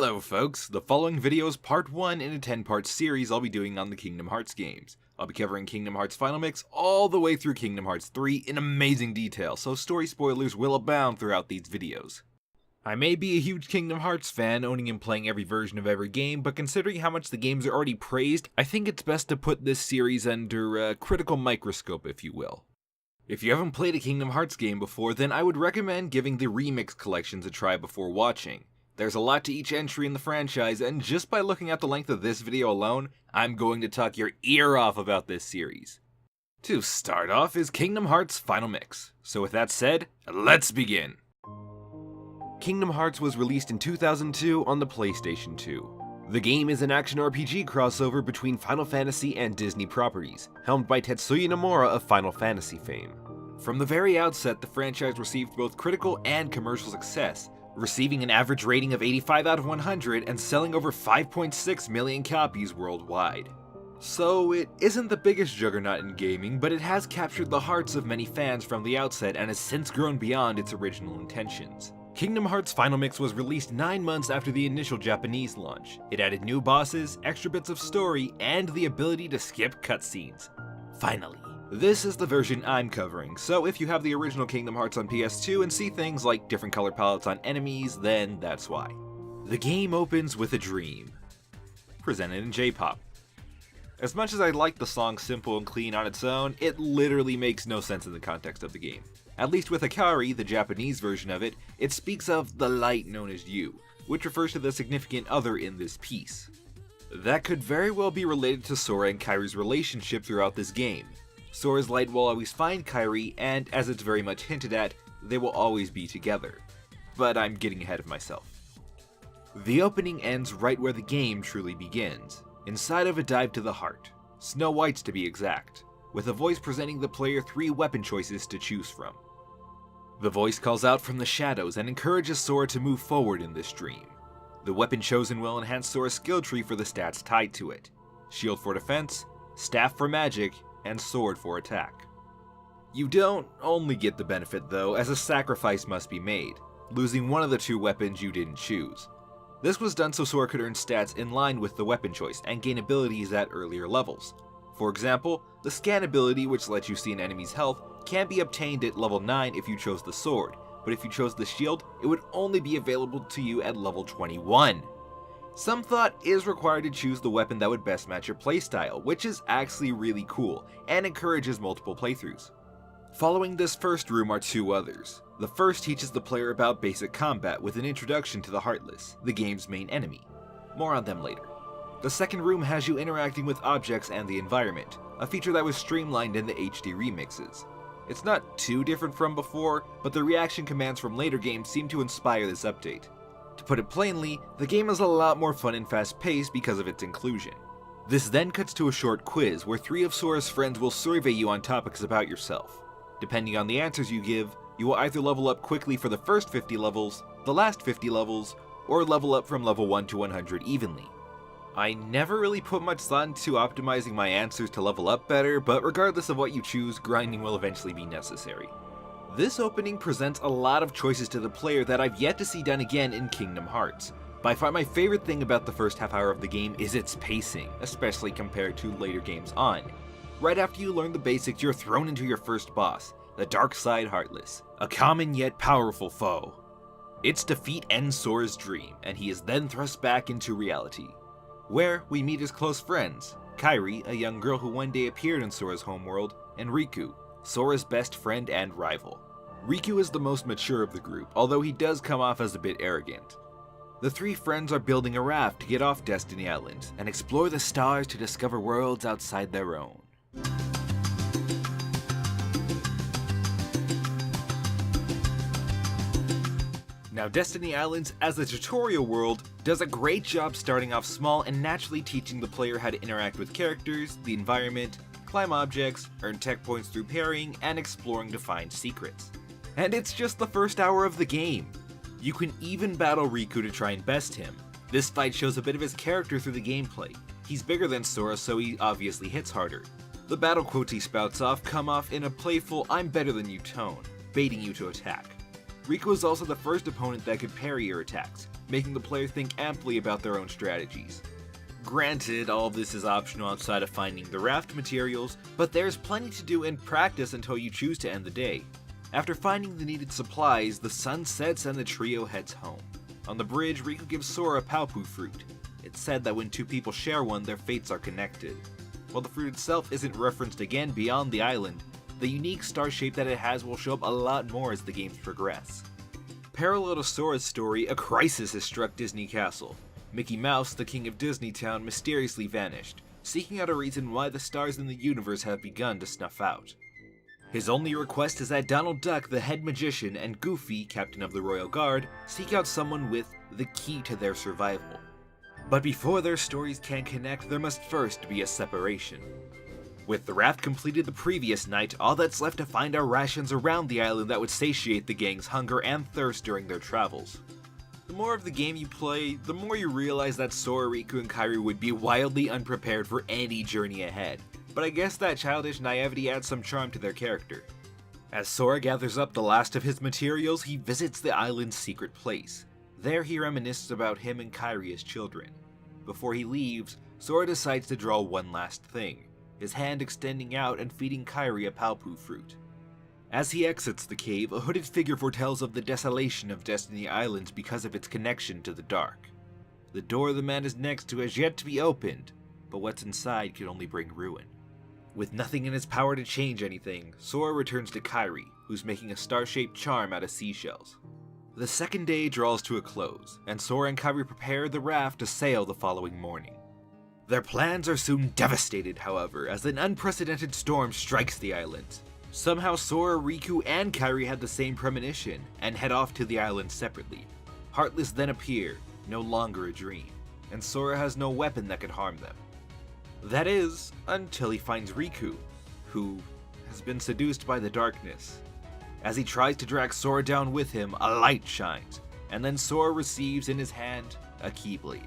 Hello folks, the following video is part 1 in a 10-part series I'll be doing on the Kingdom Hearts games. I'll be covering Kingdom Hearts Final Mix all the way through Kingdom Hearts 3 in amazing detail, so story spoilers will abound throughout these videos. I may be a huge Kingdom Hearts fan, owning and playing every version of every game, but considering how much the games are already praised, I think it's best to put this series under a critical microscope, if you will. If you haven't played a Kingdom Hearts game before, then I would recommend giving the Remix collections a try before watching. There's a lot to each entry in the franchise, and just by looking at the length of this video alone, I'm going to talk your ear off about this series. To start off is Kingdom Hearts Final Mix. So with that said, let's begin! Kingdom Hearts was released in 2002 on the PlayStation 2. The game is an action RPG crossover between Final Fantasy and Disney properties, helmed by Tetsuya Nomura of Final Fantasy fame. From the very outset, the franchise received both critical and commercial success, receiving an average rating of 85 out of 100 and selling over 5.6 million copies worldwide. So it isn't the biggest juggernaut in gaming, but it has captured the hearts of many fans from the outset and has since grown beyond its original intentions. Kingdom Hearts Final Mix was released 9 months after the initial Japanese launch. It added new bosses, extra bits of story, and the ability to skip cutscenes. Finally. This is the version I'm covering, so if you have the original Kingdom Hearts on PS2 and see things like different color palettes on enemies, then that's why. The game opens with a dream, presented in J-pop. As much as I like the song simple and clean on its own, it literally makes no sense in the context of the game. At least with Akari, the Japanese version of it, it speaks of the light known as you, which refers to the significant other in this piece. That could very well be related to Sora and Kairi's relationship throughout this game. Sora's light will always find Kairi, and as it's very much hinted at, they will always be together. But I'm getting ahead of myself. The opening ends right where the game truly begins, inside of a dive to the heart, Snow White's to be exact, with a voice presenting the player 3 weapon choices to choose from. The voice calls out from the shadows and encourages Sora to move forward in this dream. The weapon chosen will enhance Sora's skill tree for the stats tied to it: shield for defense, staff for magic, and sword for attack. You don't only get the benefit though, as a sacrifice must be made, losing one of the 2 weapons you didn't choose. This was done so Sora could earn stats in line with the weapon choice and gain abilities at earlier levels. For example, the scan ability, which lets you see an enemy's health, can be obtained at level 9 if you chose the sword, but if you chose the shield, it would only be available to you at level 21. Some thought is required to choose the weapon that would best match your playstyle, which is actually really cool, and encourages multiple playthroughs. Following this first room are 2 others. The first teaches the player about basic combat with an introduction to the Heartless, the game's main enemy. More on them later. The second room has you interacting with objects and the environment, a feature that was streamlined in the HD remixes. It's not too different from before, but the reaction commands from later games seem to inspire this update. To put it plainly, the game is a lot more fun and fast-paced because of its inclusion. This then cuts to a short quiz where 3 of Sora's friends will survey you on topics about yourself. Depending on the answers you give, you will either level up quickly for the first 50 levels, the last 50 levels, or level up from level 1 to 100 evenly. I never really put much thought into optimizing my answers to level up better, but regardless of what you choose, grinding will eventually be necessary. This opening presents a lot of choices to the player that I've yet to see done again in Kingdom Hearts. By far my favorite thing about the first half hour of the game is its pacing, especially compared to later games on. Right after you learn the basics, you're thrown into your first boss, the Dark Side Heartless, a common yet powerful foe. Its defeat ends Sora's dream, and he is then thrust back into reality, where we meet his close friends, Kairi, a young girl who one day appeared in Sora's homeworld, and Riku, Sora's best friend and rival. Riku is the most mature of the group, although he does come off as a bit arrogant. The 3 friends are building a raft to get off Destiny Island and explore the stars to discover worlds outside their own. Now, Destiny Islands, as a tutorial world, does a great job starting off small and naturally teaching the player how to interact with characters, the environment, climb objects, earn tech points through parrying, and exploring to find secrets. And it's just the first hour of the game. You can even battle Riku to try and best him. This fight shows a bit of his character through the gameplay. He's bigger than Sora, so he obviously hits harder. The battle quotes he spouts off come off in a playful "I'm better than you" tone, baiting you to attack. Riku is also the first opponent that could parry your attacks, making the player think amply about their own strategies. Granted, all of this is optional outside of finding the raft materials, but there's plenty to do in practice until you choose to end the day. After finding the needed supplies, the sun sets and the trio heads home. On the bridge, Riku gives Sora a Palpu fruit. It's said that when two people share one, their fates are connected. While the fruit itself isn't referenced again beyond the island, the unique star shape that it has will show up a lot more as the games progress. Parallel to Sora's story, a crisis has struck Disney Castle. Mickey Mouse, the king of Disneytown, mysteriously vanished, seeking out a reason why the stars in the universe have begun to snuff out. His only request is that Donald Duck, the head magician, and Goofy, captain of the Royal Guard, seek out someone with the key to their survival. But before their stories can connect, there must first be a separation. With the raft completed the previous night, all that's left to find are rations around the island that would satiate the gang's hunger and thirst during their travels. The more of the game you play, the more you realize that Sora, Riku, and Kairi would be wildly unprepared for any journey ahead, but I guess that childish naivety adds some charm to their character. As Sora gathers up the last of his materials, he visits the island's secret place. There he reminisces about him and Kairi as children. Before he leaves, Sora decides to draw one last thing, his hand extending out and feeding Kairi a Palpu fruit. As he exits the cave, a hooded figure foretells of the desolation of Destiny Island because of its connection to the dark. The door the man is next to has yet to be opened, but what's inside can only bring ruin. With nothing in his power to change anything, Sora returns to Kairi, who's making a star-shaped charm out of seashells. The second day draws to a close, and Sora and Kairi prepare the raft to sail the following morning. Their plans are soon devastated, however, as an unprecedented storm strikes the island. Somehow Sora, Riku, and Kairi had the same premonition, and head off to the island separately. Heartless then appear, no longer a dream, and Sora has no weapon that could harm them. That is, until he finds Riku, who has been seduced by the darkness. As he tries to drag Sora down with him, a light shines, and then Sora receives in his hand a Keyblade,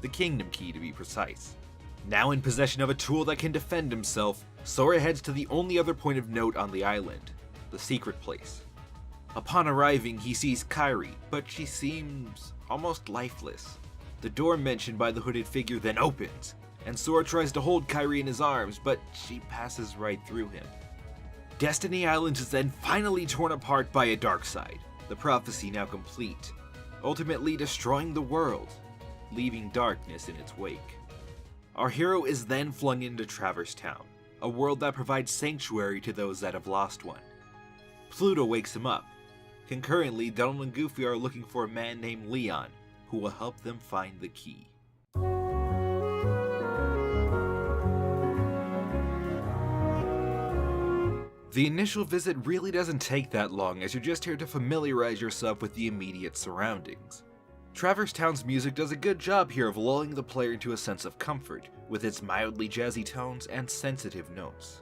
the Kingdom Key to be precise. Now in possession of a tool that can defend himself, Sora heads to the only other point of note on the island, the secret place. Upon arriving, he sees Kairi, but she seems almost lifeless. The door mentioned by the hooded figure then opens, and Sora tries to hold Kairi in his arms, but she passes right through him. Destiny Island is then finally torn apart by a dark side, the prophecy now complete, ultimately destroying the world, leaving darkness in its wake. Our hero is then flung into Traverse Town, a world that provides sanctuary to those that have lost one. Pluto wakes him up. Concurrently, Donald and Goofy are looking for a man named Leon, who will help them find the key. The initial visit really doesn't take that long, as you're just here to familiarize yourself with the immediate surroundings. Traverse Town's music does a good job here of lulling the player into a sense of comfort, with its mildly jazzy tones and sensitive notes.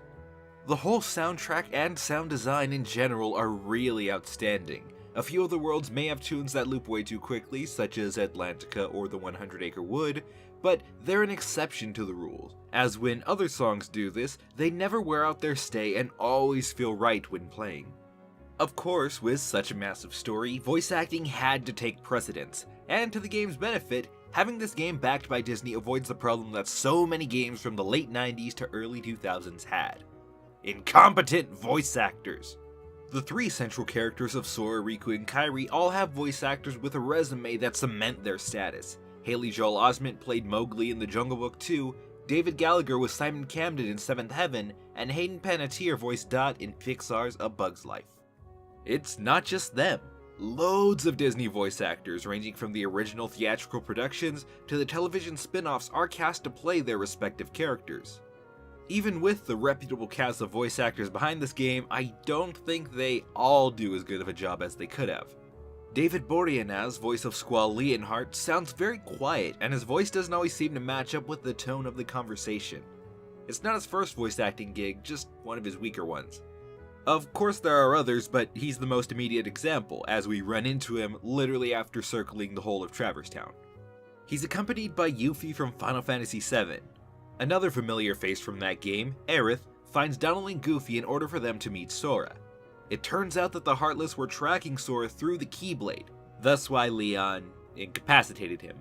The whole soundtrack and sound design in general are really outstanding. A few of the worlds may have tunes that loop way too quickly, such as Atlantica or the 100 Acre Wood, but they're an exception to the rule, as when other songs do this, they never wear out their stay and always feel right when playing. Of course, with such a massive story, voice acting had to take precedence, and to the game's benefit, having this game backed by Disney avoids the problem that so many games from the late 90s to early 2000s had: incompetent voice actors. The three central characters of Sora, Riku, and Kairi all have voice actors with a resume that cement their status. Haley Joel Osment played Mowgli in The Jungle Book 2, David Gallagher was Simon Camden in Seventh Heaven, and Hayden Panettiere voiced Dot in Pixar's A Bug's Life. It's not just them. Loads of Disney voice actors, ranging from the original theatrical productions to the television spin-offs, are cast to play their respective characters. Even with the reputable cast of voice actors behind this game, I don't think they all do as good of a job as they could have. David Boreanaz, voice of Squall Leonhardt, sounds very quiet, and his voice doesn't always seem to match up with the tone of the conversation. It's not his first voice acting gig, just one of his weaker ones. Of course there are others, but he's the most immediate example, as we run into him literally after circling the whole of Traverse Town. He's accompanied by Yuffie from Final Fantasy VII. Another familiar face from that game, Aerith, finds Donald and Goofy in order for them to meet Sora. It turns out that the Heartless were tracking Sora through the Keyblade, thus why Leon incapacitated him.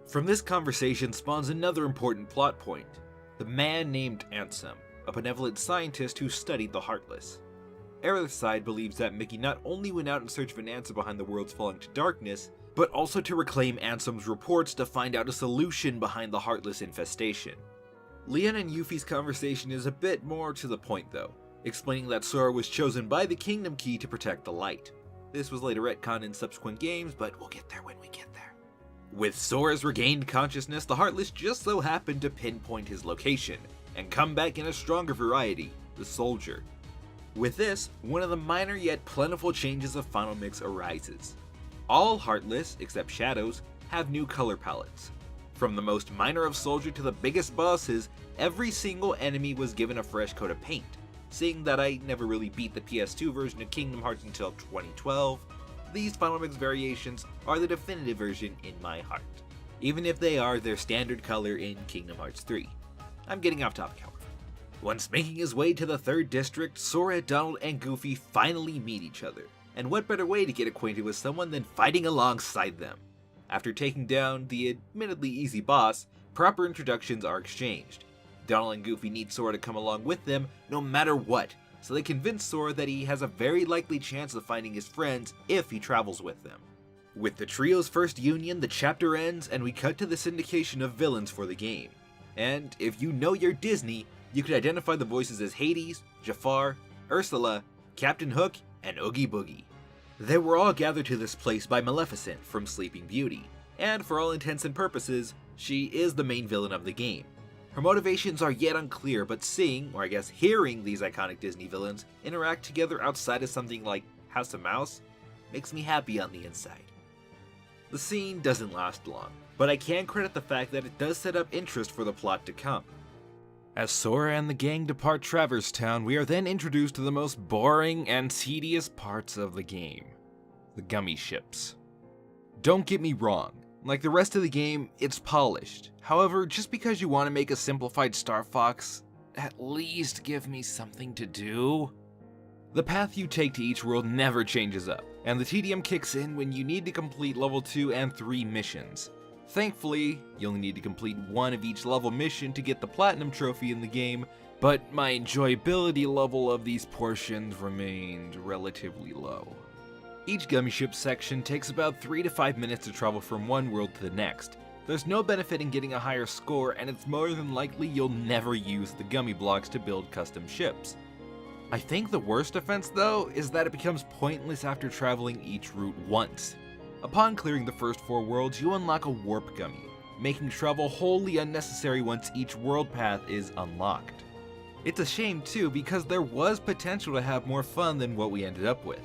From this conversation spawns another important plot point: the man named Ansem, a benevolent scientist who studied the Heartless. Aerith's side believes that Mickey not only went out in search of an answer behind the worlds falling to darkness, but also to reclaim Ansem's reports to find out a solution behind the Heartless infestation. Leon and Yuffie's conversation is a bit more to the point though, explaining that Sora was chosen by the Kingdom Key to protect the light. This was later retconned in subsequent games, but we'll get there when we get there. With Sora's regained consciousness, the Heartless just so happened to pinpoint his location, and come back in a stronger variety, the Soldier. With this, one of the minor yet plentiful changes of Final Mix arises. All Heartless, except Shadows, have new color palettes. From the most minor of Soldier to the biggest bosses, every single enemy was given a fresh coat of paint. Seeing that I never really beat the PS2 version of Kingdom Hearts until 2012, these Final Mix variations are the definitive version in my heart, even if they are their standard color in Kingdom Hearts 3. I'm getting off topic, however. Once making his way to the 3rd district, Sora, Donald, and Goofy finally meet each other, and what better way to get acquainted with someone than fighting alongside them? After taking down the admittedly easy boss, proper introductions are exchanged. Donald and Goofy need Sora to come along with them no matter what, so they convince Sora that he has a very likely chance of finding his friends if he travels with them. With the trio's first union, the chapter ends and we cut to the syndication of villains for the game. And if you know your Disney, you could identify the voices as Hades, Jafar, Ursula, Captain Hook, and Oogie Boogie. They were all gathered to this place by Maleficent from Sleeping Beauty, and for all intents and purposes, she is the main villain of the game. Her motivations are yet unclear, but seeing, or I guess hearing, these iconic Disney villains interact together outside of something like House of Mouse makes me happy on the inside. The scene doesn't last long, but I can credit the fact that it does set up interest for the plot to come. As Sora and the gang depart Traverse Town, we are then introduced to the most boring and tedious parts of the game: the gummy ships. Don't get me wrong, like the rest of the game, it's polished. However, just because you want to make a simplified Star Fox, at least give me something to do. The path you take to each world never changes up, and the tedium kicks in when you need to complete level 2 and 3 missions. Thankfully, you only need to complete one of each level mission to get the Platinum Trophy in the game, but my enjoyability level of these portions remained relatively low. Each gummy ship section takes about 3 to 5 minutes to travel from one world to the next. There's no benefit in getting a higher score, and it's more than likely you'll never use the gummy blocks to build custom ships. I think the worst offense though is that it becomes pointless after traveling each route once. Upon clearing the first 4 worlds, you unlock a warp gummy, making travel wholly unnecessary once each world path is unlocked. It's a shame too, because there was potential to have more fun than what we ended up with.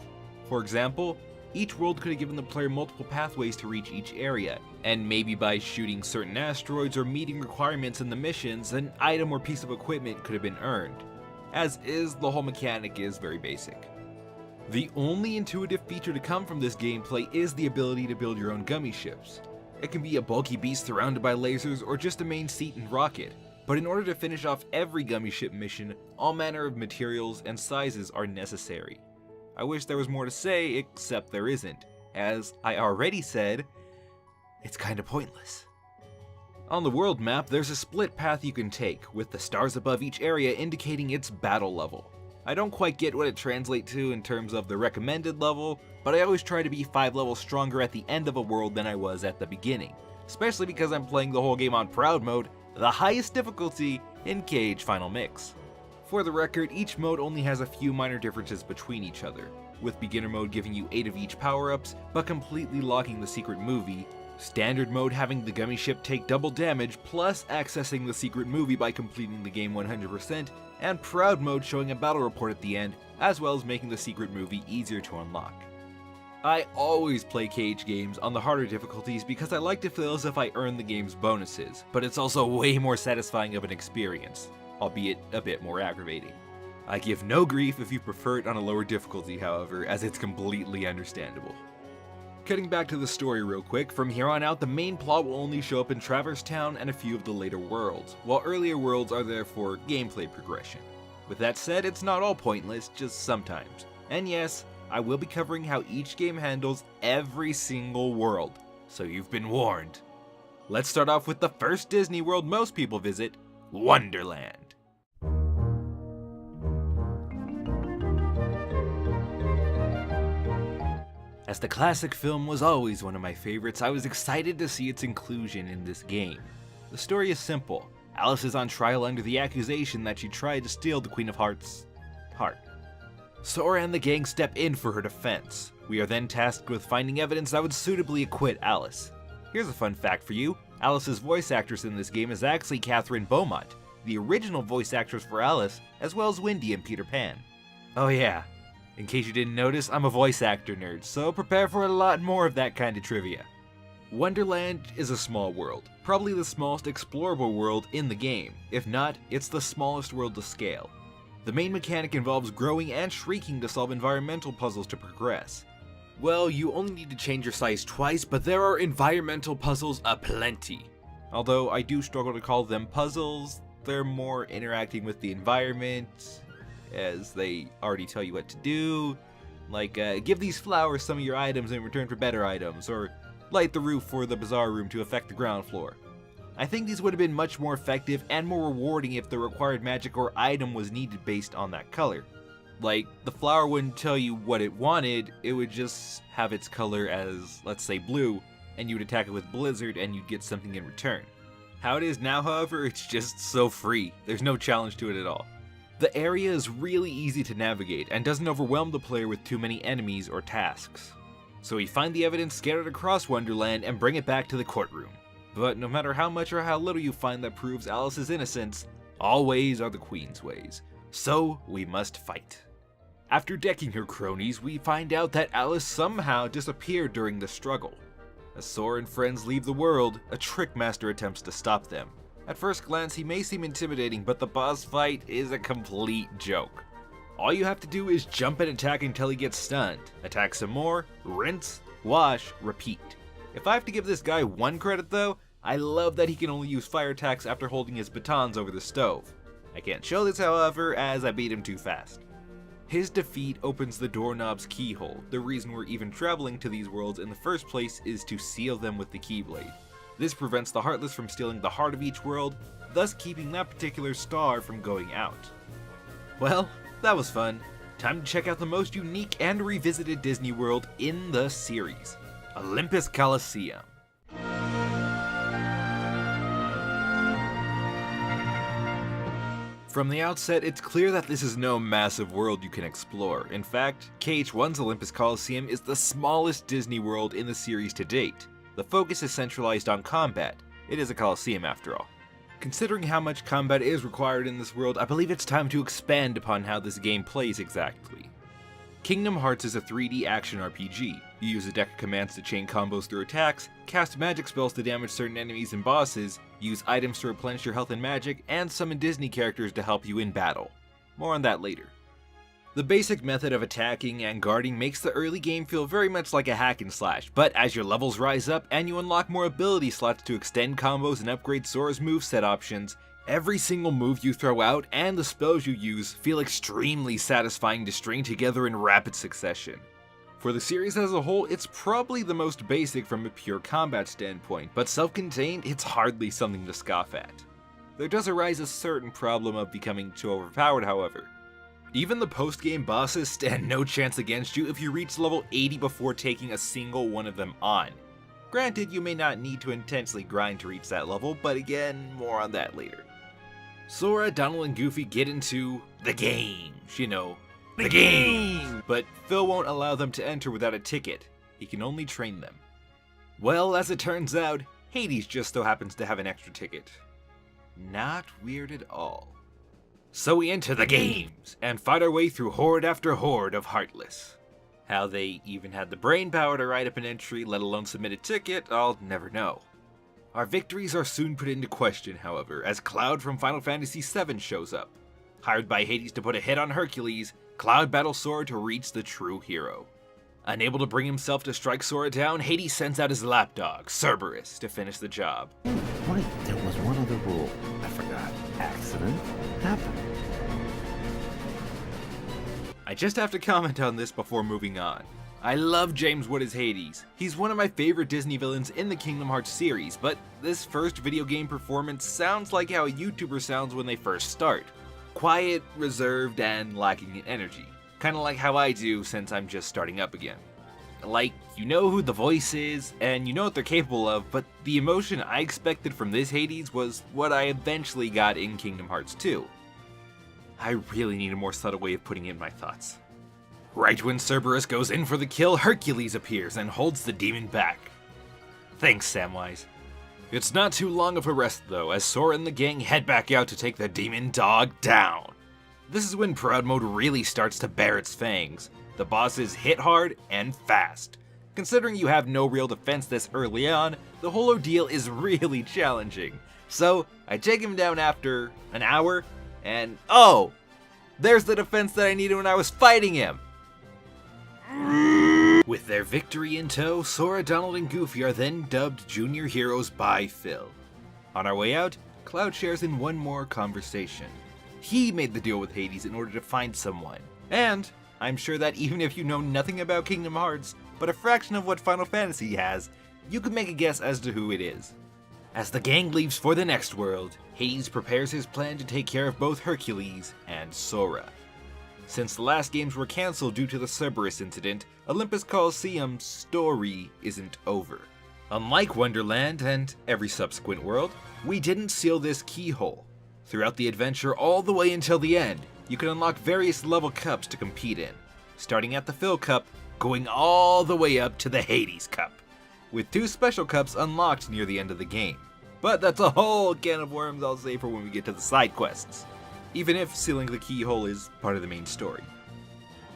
For example, each world could have given the player multiple pathways to reach each area, and maybe by shooting certain asteroids or meeting requirements in the missions, an item or piece of equipment could have been earned. As is, the whole mechanic is very basic. The only intuitive feature to come from this gameplay is the ability to build your own gummy ships. It can be a bulky beast surrounded by lasers or just a main seat and rocket, but in order to finish off every gummy ship mission, all manner of materials and sizes are necessary. I wish there was more to say, except there isn't. As I already said, it's kinda pointless. On the world map, there's a split path you can take, with the stars above each area indicating its battle level. I don't quite get what it translates to in terms of the recommended level, but I always try to be 5 levels stronger at the end of a world than I was at the beginning, especially because I'm playing the whole game on Proud Mode, the highest difficulty in KH Final Mix. For the record, each mode only has a few minor differences between each other, with beginner mode giving you 8 of each power-ups, but completely locking the secret movie, standard mode having the gummy ship take double damage plus accessing the secret movie by completing the game 100%, and proud mode showing a battle report at the end, as well as making the secret movie easier to unlock. I always play KH games on the harder difficulties because I like to feel as if I earned the game's bonuses, but it's also way more satisfying of an experience, albeit a bit more aggravating. I give no grief if you prefer it on a lower difficulty, however, as it's completely understandable. Cutting back to the story real quick, from here on out the main plot will only show up in Traverse Town and a few of the later worlds, while earlier worlds are there for gameplay progression. With that said, it's not all pointless, just sometimes, And yes, I will be covering how each game handles every single world, so you've been warned. Let's start off with the first Disney world most people visit, Wonderland. As the classic film was always one of my favorites, I was excited to see its inclusion in this game. The story is simple. Alice is on trial under the accusation that she tried to steal the Queen of Hearts' heart. Sora and the gang step in for her defense. We are then tasked with finding evidence that would suitably acquit Alice. Here's a fun fact for you. Alice's voice actress in this game is actually Catherine Beaumont, the original voice actress for Alice, as well as Wendy and Peter Pan. Oh yeah, in case you didn't notice, I'm a voice actor nerd, so prepare for a lot more of that kind of trivia. Wonderland is a small world, probably the smallest explorable world in the game. If not, it's the smallest world to scale. The main mechanic involves growing and shrinking to solve environmental puzzles to progress. Well, you only need to change your size twice, but there are environmental puzzles aplenty. Although I do struggle to call them puzzles, they're more interacting with the environment, as they already tell you what to do. Like, give these flowers some of your items in return for better items, or light the roof for the bazaar room to affect the ground floor. I think these would have been much more effective and more rewarding if the required magic or item was needed based on that color. Like, the flower wouldn't tell you what it wanted, it would just have its color as, let's say, blue, and you would attack it with Blizzard and you'd get something in return. How it is now, however, it's just so free. There's no challenge to it at all. The area is really easy to navigate and doesn't overwhelm the player with too many enemies or tasks. So we find the evidence scattered across Wonderland and bring it back to the courtroom. But no matter how much or how little you find that proves Alice's innocence, all ways are the Queen's ways. So we must fight. After decking her cronies, we find out that Alice somehow disappeared during the struggle. As Sora and friends leave the world, a Trickmaster attempts to stop them. At first glance, he may seem intimidating, but the boss fight is a complete joke. All you have to do is jump and attack until he gets stunned, attack some more, rinse, wash, repeat. If I have to give this guy one credit though, I love that he can only use fire attacks after holding his batons over the stove. I can't show this, however, as I beat him too fast. His defeat opens the doorknob's keyhole. The reason we're even traveling to these worlds in the first place is to seal them with the Keyblade. This prevents the Heartless from stealing the heart of each world, thus keeping that particular star from going out. Well, that was fun. Time to check out the most unique and revisited Disney world in the series, Olympus Coliseum. From the outset, it's clear that this is no massive world you can explore. In fact, KH1's Olympus Coliseum is the smallest Disney world in the series to date. The focus is centralized on combat. It is a Coliseum after all. Considering how much combat is required in this world, I believe it's time to expand upon how this game plays exactly. Kingdom Hearts is a 3D action RPG. You use a deck of commands to chain combos through attacks, cast magic spells to damage certain enemies and bosses, use items to replenish your health and magic, and summon Disney characters to help you in battle. More on that later. The basic method of attacking and guarding makes the early game feel very much like a hack and slash, but as your levels rise up and you unlock more ability slots to extend combos and upgrade Sora's moveset options, every single move you throw out and the spells you use feel extremely satisfying to string together in rapid succession. For the series as a whole, it's probably the most basic from a pure combat standpoint, but self-contained, it's hardly something to scoff at. There does arise a certain problem of becoming too overpowered, however. Even the post-game bosses stand no chance against you if you reach level 80 before taking a single one of them on. Granted, you may not need to intensely grind to reach that level, but again, more on that later. Sora, Donald, and Goofy get into the games, you know, the game! But Phil won't allow them to enter without a ticket. He can only train them. Well, as it turns out, Hades just so happens to have an extra ticket. Not weird at all. So we enter the games, and fight our way through horde after horde of Heartless. How they even had the brain power to write up an entry, let alone submit a ticket, I'll never know. Our victories are soon put into question, however, as Cloud from Final Fantasy VII shows up. Hired by Hades to put a hit on Hercules, Cloud battles Sora to reach the true hero. Unable to bring himself to strike Sora down, Hades sends out his lapdog, Cerberus, to finish the job. Wait, there was one other rule. I forgot. Accident happened. I I just have to comment on this before moving on. I love James Wood as Hades. He's one of my favorite Disney villains in the Kingdom Hearts series, but this first video game performance sounds like how a YouTuber sounds when they first start. Quiet, reserved, and lacking in energy. Kinda like how I do since I'm just starting up again. Like, you know who the voice is, and you know what they're capable of, but the emotion I expected from this Hades was what I eventually got in Kingdom Hearts 2. I really need a more subtle way of putting in my thoughts. Right when Cerberus goes in for the kill, Hercules appears and holds the demon back. Thanks, Samwise. It's not too long of a rest though, as Sora and the gang head back out to take the demon dog down. This is when Proud Mode really starts to bare its fangs. The bosses hit hard and fast. Considering you have no real defense this early on, the whole ordeal is really challenging. So, I take him down after an hour, and oh! There's the defense that I needed when I was fighting him! With their victory in tow, Sora, Donald, and Goofy are then dubbed Junior Heroes by Phil. On our way out, Cloud shares in one more conversation. He made the deal with Hades in order to find someone. And I'm sure that even if you know nothing about Kingdom Hearts, but a fraction of what Final Fantasy has, you could make a guess as to who it is. As the gang leaves for the next world, Hades prepares his plan to take care of both Hercules and Sora. Since the last games were cancelled due to the Cerberus incident, Olympus Coliseum's story isn't over. Unlike Wonderland and every subsequent world, we didn't seal this keyhole. Throughout the adventure all the way until the end, you can unlock various level cups to compete in, starting at the Phil Cup, going all the way up to the Hades Cup, with 2 special cups unlocked near the end of the game. But that's a whole can of worms I'll save for when we get to the side quests, even if sealing the keyhole is part of the main story.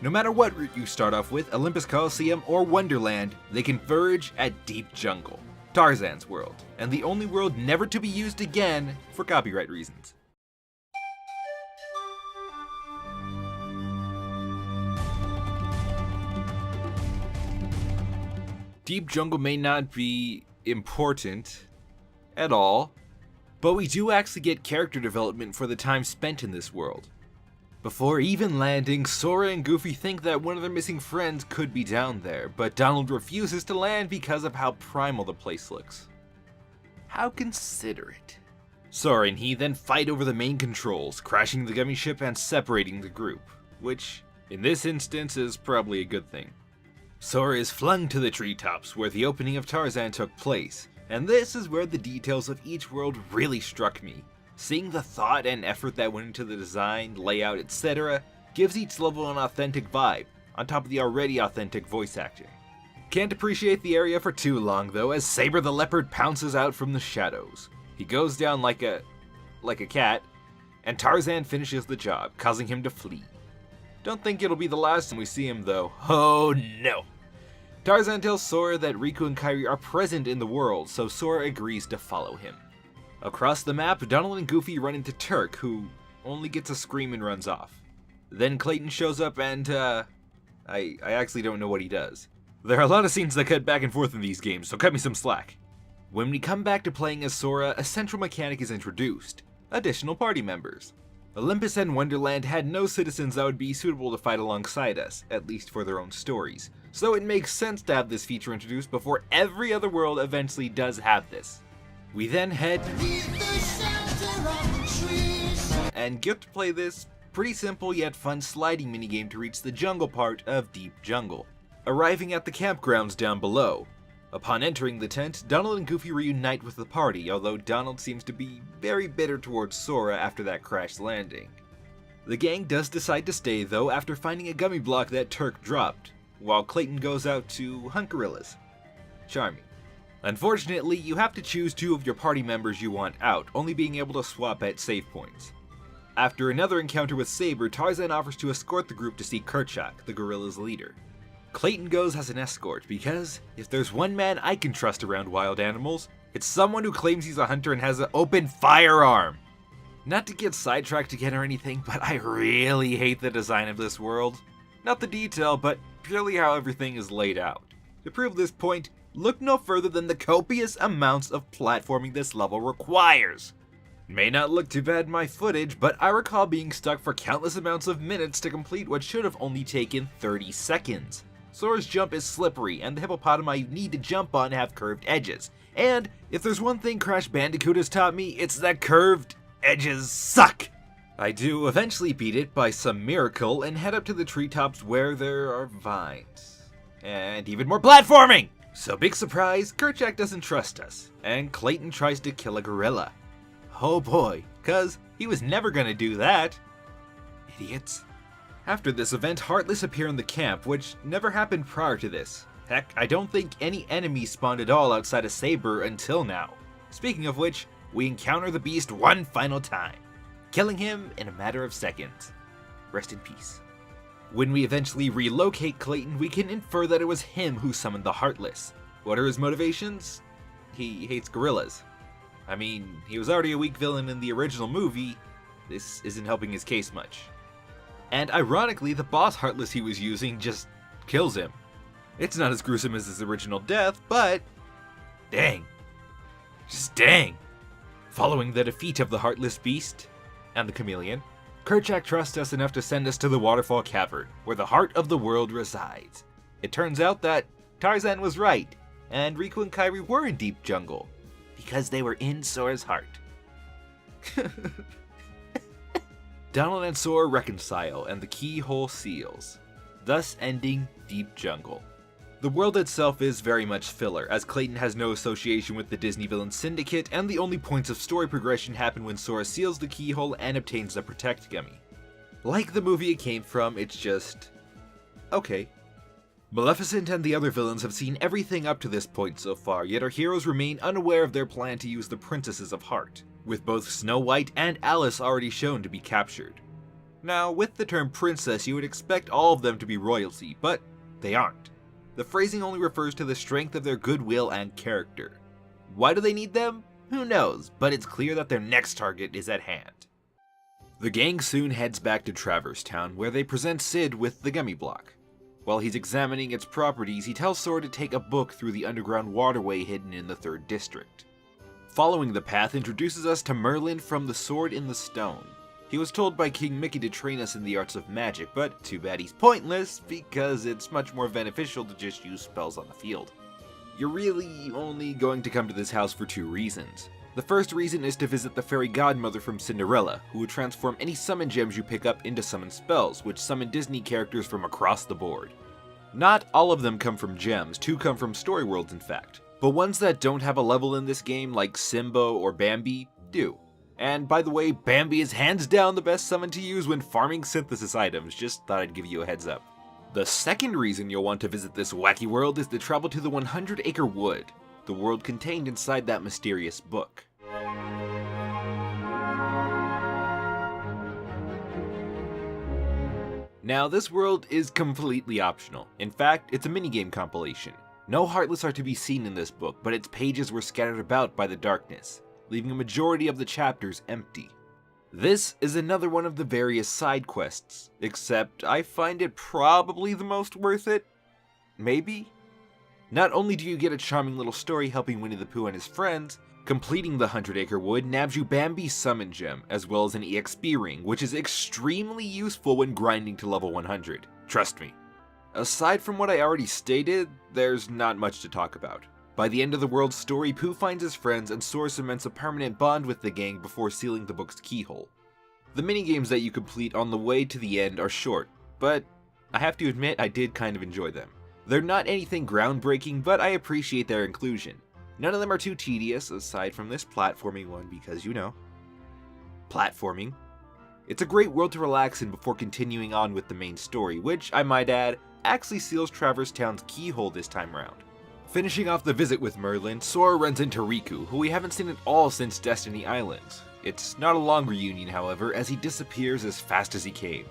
No matter what route you start off with, Olympus Coliseum or Wonderland, they converge at Deep Jungle, Tarzan's world, and the only world never to be used again for copyright reasons. Deep Jungle may not be important at all, but we do actually get character development for the time spent in this world. Before even landing, Sora and Goofy think that one of their missing friends could be down there, but Donald refuses to land because of how primal the place looks. How considerate. Sora and he then fight over the main controls, crashing the gummy ship and separating the group, which, in this instance, is probably a good thing. Sora is flung to the treetops where the opening of Tarzan took place, and this is where the details of each world really struck me. Seeing the thought and effort that went into the design, layout, etc. gives each level an authentic vibe, on top of the already authentic voice acting. Can't appreciate the area for too long though, as Saber the Leopard pounces out from the shadows. He goes down like a cat, and Tarzan finishes the job, causing him to flee. Don't think it'll be the last time we see him though. Oh no! Tarzan tells Sora that Riku and Kairi are present in the world, so Sora agrees to follow him. Across the map, Donald and Goofy run into Turk, who only gets a scream and runs off. Then Clayton shows up and, I actually don't know what he does. There are a lot of scenes that cut back and forth in these games, so cut me some slack. When we come back to playing as Sora, a central mechanic is introduced: additional party members. Olympus and Wonderland had no citizens that would be suitable to fight alongside us, at least for their own stories, so it makes sense to have this feature introduced before every other world eventually does have this. We then head and get to play this pretty simple yet fun sliding minigame to reach the jungle part of Deep Jungle, arriving at the campgrounds down below. Upon entering the tent, Donald and Goofy reunite with the party, although Donald seems to be very bitter towards Sora after that crash landing. The gang does decide to stay though after finding a gummy block that Turk dropped, while Clayton goes out to hunt gorillas. Charming. Unfortunately, you have to choose 2 of your party members you want out, only being able to swap at save points. After another encounter with Saber, Tarzan offers to escort the group to see Kerchak, the gorilla's leader. Clayton goes as an escort because if there's one man I can trust around wild animals, it's someone who claims he's a hunter and has an open firearm. Not to get sidetracked again or anything, but I really hate the design of this world. Not the detail, but purely how everything is laid out. To prove this point, look no further than the copious amounts of platforming this level requires. May not look too bad in my footage, but I recall being stuck for countless amounts of minutes to complete what should have only taken 30 seconds. Sora's jump is slippery, and the hippopotami you need to jump on have curved edges. And if there's one thing Crash Bandicoot has taught me, it's that curved edges suck! I do eventually beat it by some miracle and head up to the treetops where there are vines. And even more platforming! So big surprise, Kerchak doesn't trust us, and Clayton tries to kill a gorilla. Oh boy, cause he was never gonna do that. Idiots. After this event, Heartless appear in the camp, which never happened prior to this. Heck, I don't think any enemies spawned at all outside of Saber until now. Speaking of which, we encounter the beast one final time, killing him in a matter of seconds. Rest in peace. When we eventually relocate Clayton, we can infer that it was him who summoned the Heartless. What are his motivations? He hates gorillas. I mean, he was already a weak villain in the original movie. This isn't helping his case much. And ironically, the boss Heartless he was using just kills him. It's not as gruesome as his original death, but dang. Just dang. Following the defeat of the Heartless Beast and the Chameleon, Kerchak trusts us enough to send us to the Waterfall Cavern, where the heart of the world resides. It turns out that Tarzan was right, and Riku and Kairi were in deep jungle, because they were in Sora's heart. Donald and Sora reconcile, and the keyhole seals, thus ending Deep Jungle. The world itself is very much filler, as Clayton has no association with the Disney Villain Syndicate, and the only points of story progression happen when Sora seals the keyhole and obtains the Protect Gummy. Like the movie it came from, it's just okay. Maleficent and the other villains have seen everything up to this point so far, yet our heroes remain unaware of their plan to use the Princesses of Heart, with both Snow White and Alice already shown to be captured. Now, with the term princess, you would expect all of them to be royalty, but they aren't. The phrasing only refers to the strength of their goodwill and character. Why do they need them? Who knows, but it's clear that their next target is at hand. The gang soon heads back to Traverse Town, where they present Sid with the gummy block. While he's examining its properties, he tells Sora to take a book through the underground waterway hidden in the 3rd District. Following the path introduces us to Merlin from the Sword in the Stone. He was told by King Mickey to train us in the arts of magic, but too bad he's pointless, because it's much more beneficial to just use spells on the field. You're really only going to come to this house for 2 reasons. The first reason is to visit the fairy godmother from Cinderella, who would transform any summon gems you pick up into summon spells, which summon Disney characters from across the board. Not all of them come from gems, 2 come from story worlds in fact, but ones that don't have a level in this game, like Simba or Bambi, do. And by the way, Bambi is hands down the best summon to use when farming synthesis items, just thought I'd give you a heads up. The second reason you'll want to visit this wacky world is to travel to the 100 Acre Wood, the world contained inside that mysterious book. Now, this world is completely optional. In fact, it's a minigame compilation. No Heartless are to be seen in this book, but its pages were scattered about by the darkness, leaving a majority of the chapters empty. This is another one of the various side quests, except I find it probably the most worth it. Maybe? Not only do you get a charming little story helping Winnie the Pooh and his friends, completing the 100 Acre Wood nabs you Bambi's Summon Gem, as well as an EXP ring, which is extremely useful when grinding to level 100. Trust me. Aside from what I already stated, there's not much to talk about. By the end of the world's story, Pooh finds his friends and Sora cements a permanent bond with the gang before sealing the book's keyhole. The minigames that you complete on the way to the end are short, but I have to admit I did kind of enjoy them. They're not anything groundbreaking, but I appreciate their inclusion. None of them are too tedious, aside from this platforming one because, you know, platforming. It's a great world to relax in before continuing on with the main story, which, I might add, actually seals Traverse Town's keyhole this time around. Finishing off the visit with Merlin, Sora runs into Riku, who we haven't seen at all since Destiny Islands. It's not a long reunion, however, as he disappears as fast as he came.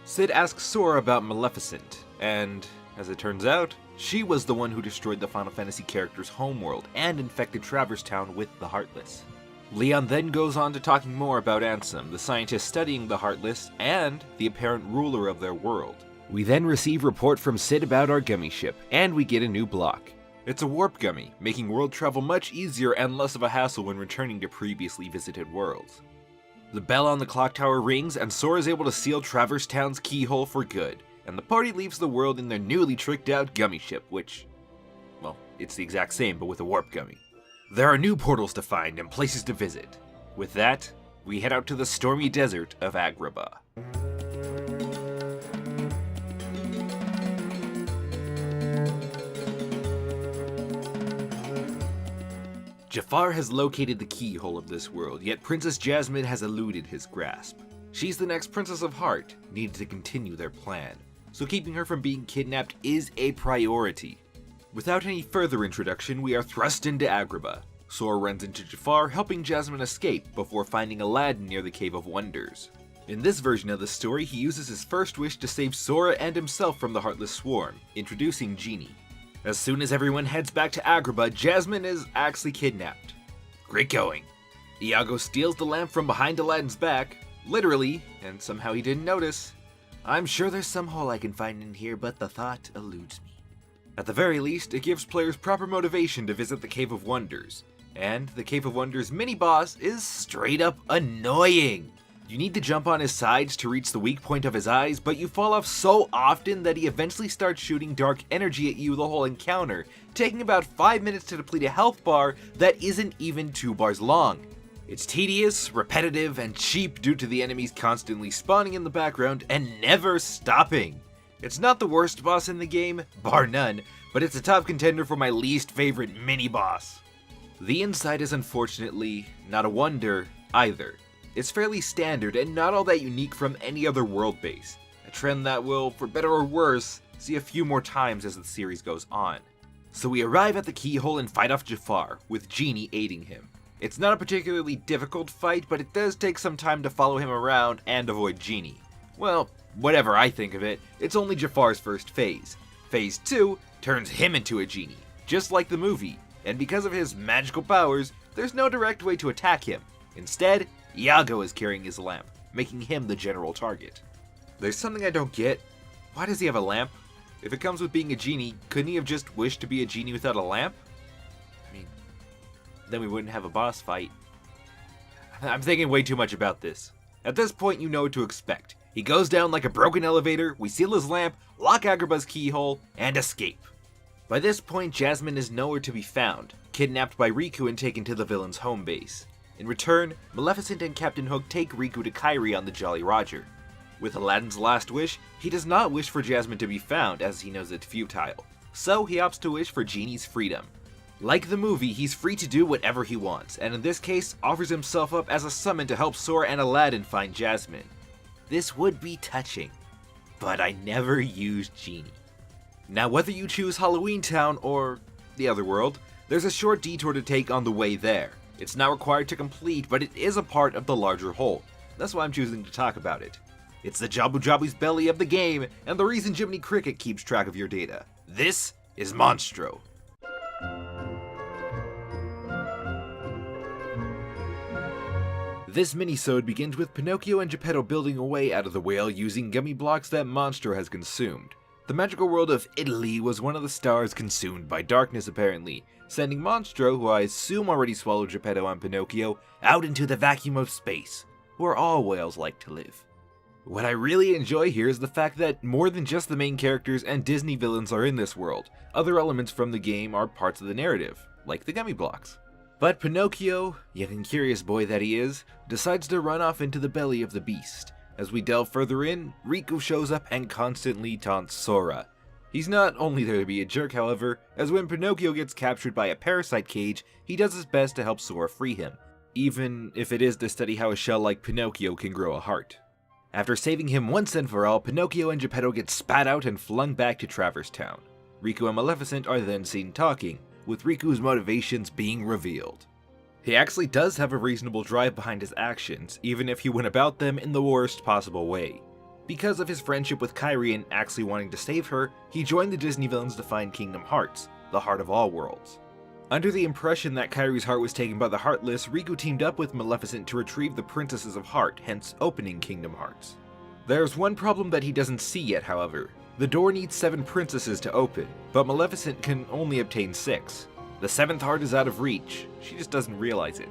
Sid asks Sora about Maleficent, and, as it turns out, she was the one who destroyed the Final Fantasy character's homeworld and infected Traverse Town with the Heartless. Leon then goes on to talking more about Ansem, the scientist studying the Heartless, and the apparent ruler of their world. We then receive report from Sid about our gummy ship, and we get a new block. It's a warp gummy, making world travel much easier and less of a hassle when returning to previously visited worlds. The bell on the clock tower rings and Sora is able to seal Traverse Town's keyhole for good, and the party leaves the world in their newly tricked out gummy ship, which, well, it's the exact same but with a warp gummy. There are new portals to find and places to visit. With that, we head out to the stormy desert of Agrabah. Jafar has located the keyhole of this world, yet Princess Jasmine has eluded his grasp. She's the next Princess of Heart, needed to continue their plan, so keeping her from being kidnapped is a priority. Without any further introduction, we are thrust into Agrabah. Sora runs into Jafar, helping Jasmine escape before finding Aladdin near the Cave of Wonders. In this version of the story, he uses his first wish to save Sora and himself from the Heartless Swarm, introducing Genie. As soon as everyone heads back to Agrabah, Jasmine is actually kidnapped. Great going. Iago steals the lamp from behind Aladdin's back, literally, and somehow he didn't notice. I'm sure there's some hole I can find in here, but the thought eludes me. At the very least, it gives players proper motivation to visit the Cave of Wonders, and the Cave of Wonders mini-boss is straight up annoying. You need to jump on his sides to reach the weak point of his eyes, but you fall off so often that he eventually starts shooting dark energy at you the whole encounter, taking about 5 minutes to deplete a health bar that isn't even 2 bars long. It's tedious, repetitive, and cheap due to the enemies constantly spawning in the background and never stopping. It's not the worst boss in the game, bar none, but it's a top contender for my least favorite mini-boss. The inside is unfortunately not a wonder either. It's fairly standard and not all that unique from any other world base, a trend that will, for better or worse, see a few more times as the series goes on. So we arrive at the keyhole and fight off Jafar, with Genie aiding him. It's not a particularly difficult fight, but it does take some time to follow him around and avoid Genie. Well, whatever I think of it, it's only Jafar's first phase. Phase 2 turns him into a genie, just like the movie, and because of his magical powers, there's no direct way to attack him. Instead, Iago is carrying his lamp, making him the general target. There's something I don't get. Why does he have a lamp? If it comes with being a genie, couldn't he have just wished to be a genie without a lamp? I mean, then we wouldn't have a boss fight. I'm thinking way too much about this. At this point, you know what to expect. He goes down like a broken elevator, we seal his lamp, lock Agrabah's keyhole, and escape. By this point, Jasmine is nowhere to be found, kidnapped by Riku and taken to the villain's home base. In return, Maleficent and Captain Hook take Riku to Kairi on the Jolly Roger. With Aladdin's last wish, he does not wish for Jasmine to be found as he knows it's futile, so he opts to wish for Genie's freedom. Like the movie, he's free to do whatever he wants, and in this case, offers himself up as a summon to help Sora and Aladdin find Jasmine. This would be touching, but I never used Genie. Now whether you choose Halloweentown or the other world, there's a short detour to take on the way there. It's not required to complete, but it is a part of the larger whole. That's why I'm choosing to talk about it. It's the Jabu Jabu's belly of the game, and the reason Jiminy Cricket keeps track of your data. This is Monstro. This minisode begins with Pinocchio and Geppetto building a way out of the whale using gummy blocks that Monstro has consumed. The magical world of Italy was one of the stars consumed by darkness apparently, sending Monstro, who I assume already swallowed Geppetto and Pinocchio, out into the vacuum of space, where all whales like to live. What I really enjoy here is the fact that more than just the main characters and Disney villains are in this world, other elements from the game are parts of the narrative, like the gummy blocks. But Pinocchio, young and curious boy that he is, decides to run off into the belly of the beast. As we delve further in, Riku shows up and constantly taunts Sora. He's not only there to be a jerk, however, as when Pinocchio gets captured by a parasite cage, he does his best to help Sora free him, even if it is to study how a shell like Pinocchio can grow a heart. After saving him once and for all, Pinocchio and Geppetto get spat out and flung back to Traverse Town. Riku and Maleficent are then seen talking, with Riku's motivations being revealed. He actually does have a reasonable drive behind his actions, even if he went about them in the worst possible way. Because of his friendship with Kairi and actually wanting to save her, he joined the Disney villains to find Kingdom Hearts, the heart of all worlds. Under the impression that Kairi's heart was taken by the Heartless, Riku teamed up with Maleficent to retrieve the Princesses of Heart, hence opening Kingdom Hearts. There's one problem that he doesn't see yet, however. The door needs 7 princesses to open, but Maleficent can only obtain 6. The 7th heart is out of reach, she just doesn't realize it.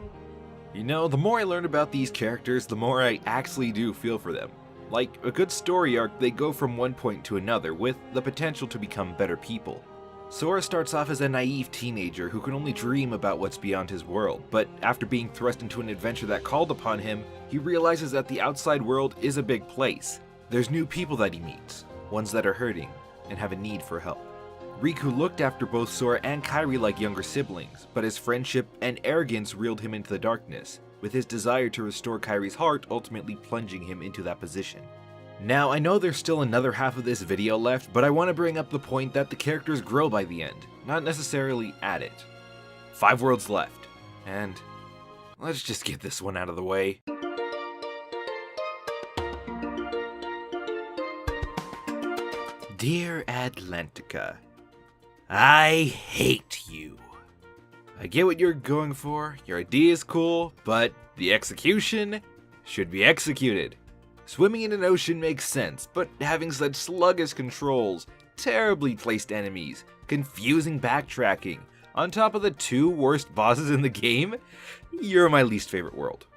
You know, the more I learn about these characters, the more I actually do feel for them. Like a good story arc, they go from one point to another, with the potential to become better people. Sora starts off as a naive teenager who can only dream about what's beyond his world, but after being thrust into an adventure that called upon him, he realizes that the outside world is a big place. There's new people that he meets, ones that are hurting and have a need for help. Riku looked after both Sora and Kairi like younger siblings, but his friendship and arrogance reeled him into the darkness, with his desire to restore Kairi's heart ultimately plunging him into that position. Now, I know there's still another half of this video left, but I want to bring up the point that the characters grow by the end, not necessarily at it. 5 worlds left, and let's just get this one out of the way. Dear Atlantica, I hate you. I get what you're going for, your idea is cool, but the execution should be executed. Swimming in an ocean makes sense, but having such sluggish controls, terribly placed enemies, confusing backtracking, on top of the 2 worst bosses in the game, you're my least favorite world.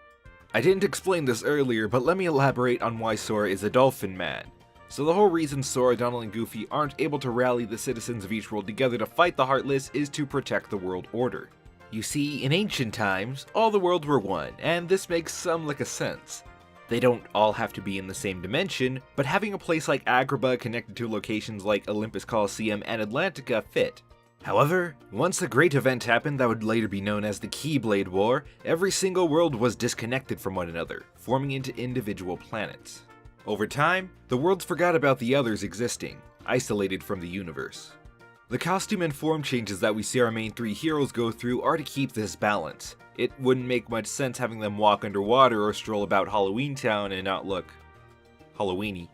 I didn't explain this earlier, but let me elaborate on why Sora is a dolphin man. So the whole reason Sora, Donald, and Goofy aren't able to rally the citizens of each world together to fight the Heartless is to protect the world order. You see, in ancient times, all the worlds were one, and this makes some like a sense. They don't all have to be in the same dimension, but having a place like Agrabah connected to locations like Olympus Coliseum and Atlantica fit. However, once a great event happened that would later be known as the Keyblade War, every single world was disconnected from one another, forming into individual planets. Over time, the worlds forgot about the others existing, isolated from the universe. The costume and form changes that we see our main 3 heroes go through are to keep this balance. It wouldn't make much sense having them walk underwater or stroll about Halloweentown and not look Halloweeny.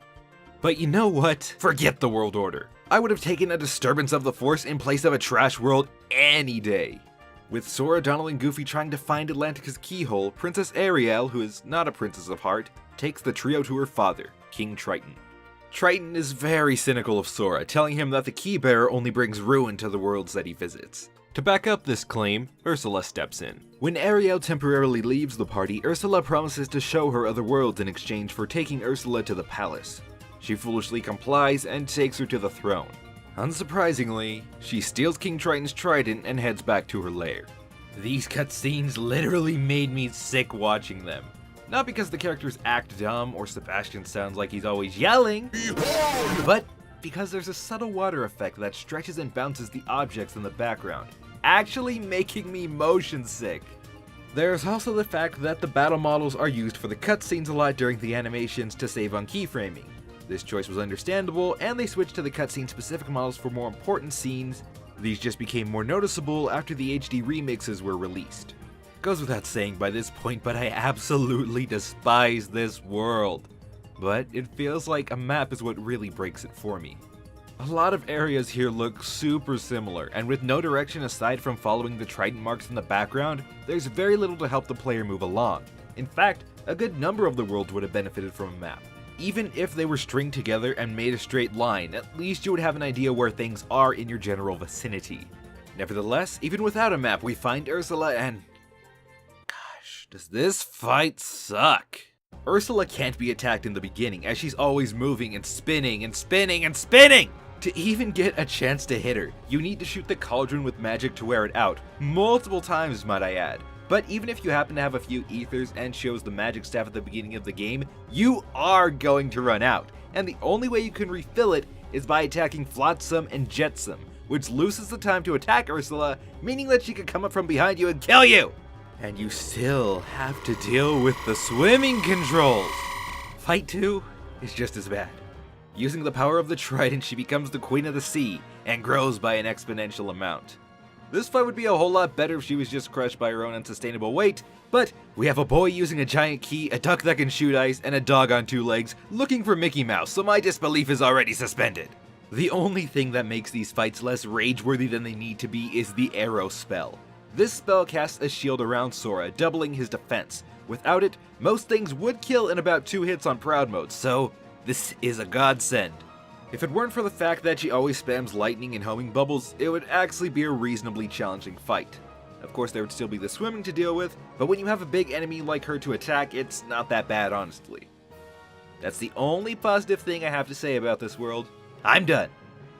But you know what? Forget the world order. I would have taken a disturbance of the Force in place of a trash world any day. With Sora, Donald, and Goofy trying to find Atlantica's keyhole, Princess Ariel, who is not a princess of heart, takes the trio to her father, King Triton. Triton is very cynical of Sora, telling him that the Keybearer only brings ruin to the worlds that he visits. To back up this claim, Ursula steps in. When Ariel temporarily leaves the party, Ursula promises to show her other worlds in exchange for taking Ursula to the palace. She foolishly complies and takes her to the throne. Unsurprisingly, she steals King Triton's trident and heads back to her lair. These cutscenes literally made me sick watching them. Not because the characters act dumb or Sebastian sounds like he's always yelling, but because there's a subtle water effect that stretches and bounces the objects in the background, actually making me motion sick. There's also the fact that the battle models are used for the cutscenes a lot during the animations to save on keyframing. This choice was understandable, and they switched to the cutscene specific models for more important scenes. These just became more noticeable after the HD remixes were released. Goes without saying by this point, but I absolutely despise this world. But it feels like a map is what really breaks it for me. A lot of areas here look super similar, and with no direction aside from following the trident marks in the background, there's very little to help the player move along. In fact, a good number of the worlds would have benefited from a map. Even if they were stringed together and made a straight line, at least you would have an idea where things are in your general vicinity. Nevertheless, even without a map, we find Ursula and... gosh, does this fight suck? Ursula can't be attacked in the beginning, as she's always moving and spinning and spinning and spinning! To even get a chance to hit her, you need to shoot the cauldron with magic to wear it out, multiple times might I add. But even if you happen to have a few ethers and shows the magic staff at the beginning of the game, you are going to run out, and the only way you can refill it is by attacking Flotsam and Jetsam, which loosens the time to attack Ursula, meaning that she could come up from behind you and kill you! And you still have to deal with the swimming controls! Fight 2 is just as bad. Using the power of the trident, she becomes the Queen of the Sea, and grows by an exponential amount. This fight would be a whole lot better if she was just crushed by her own unsustainable weight, but we have a boy using a giant key, a duck that can shoot ice, and a dog on 2 legs, looking for Mickey Mouse, so my disbelief is already suspended. The only thing that makes these fights less rage-worthy than they need to be is the arrow spell. This spell casts a shield around Sora, doubling his defense. Without it, most things would kill in about 2 hits on Proud Mode, so this is a godsend. If it weren't for the fact that she always spams lightning and homing bubbles, it would actually be a reasonably challenging fight. Of course, there would still be the swimming to deal with, but when you have a big enemy like her to attack, it's not that bad, honestly. That's the only positive thing I have to say about this world. I'm done.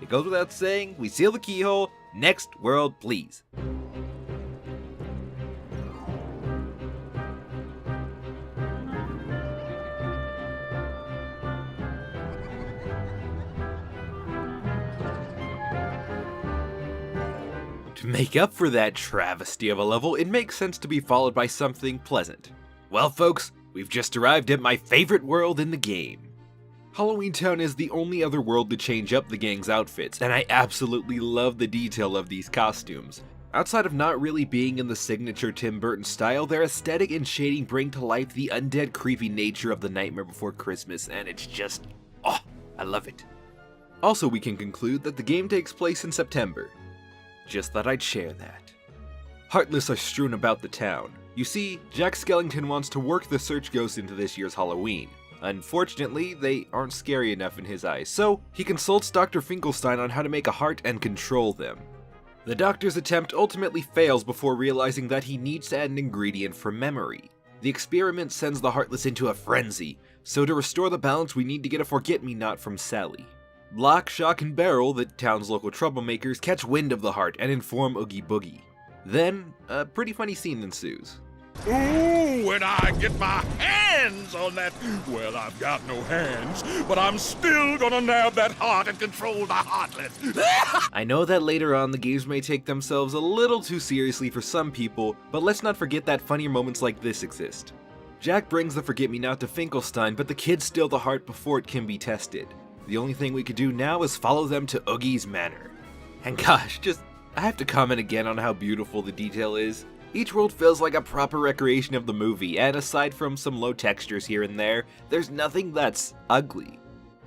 It goes without saying, we seal the keyhole. Next world, please. To make up for that travesty of a level, it makes sense to be followed by something pleasant. Well folks, we've just arrived at my favorite world in the game. Halloweentown is the only other world to change up the gang's outfits, and I absolutely love the detail of these costumes. Outside of not really being in the signature Tim Burton style, their aesthetic and shading bring to life the undead creepy nature of the Nightmare Before Christmas, and it's just, oh, I love it. Also, we can conclude that the game takes place in September. Just thought I'd share that. Heartless are strewn about the town. You see, Jack Skellington wants to work the search ghosts into this year's Halloween. Unfortunately, they aren't scary enough in his eyes, so he consults Dr. Finkelstein on how to make a heart and control them. The doctor's attempt ultimately fails before realizing that he needs to add an ingredient for memory. The experiment sends the Heartless into a frenzy, so to restore the balance we need to get a forget-me-not from Sally. Block, Shock, and Barrel, the town's local troublemakers, catch wind of the heart and inform Oogie Boogie. Then, a pretty funny scene ensues. Ooh, when I get my hands on that, well, I've got no hands, but I'm still gonna nab that heart and control the Heartless. I know that later on the games may take themselves a little too seriously for some people, but let's not forget that funnier moments like this exist. Jack brings the forget-me-not to Finkelstein, but the kids steal the heart before it can be tested. The only thing we could do now is follow them to Oogie's Manor. And gosh, I have to comment again on how beautiful the detail is. Each world feels like a proper recreation of the movie, and aside from some low textures here and there, there's nothing that's ugly.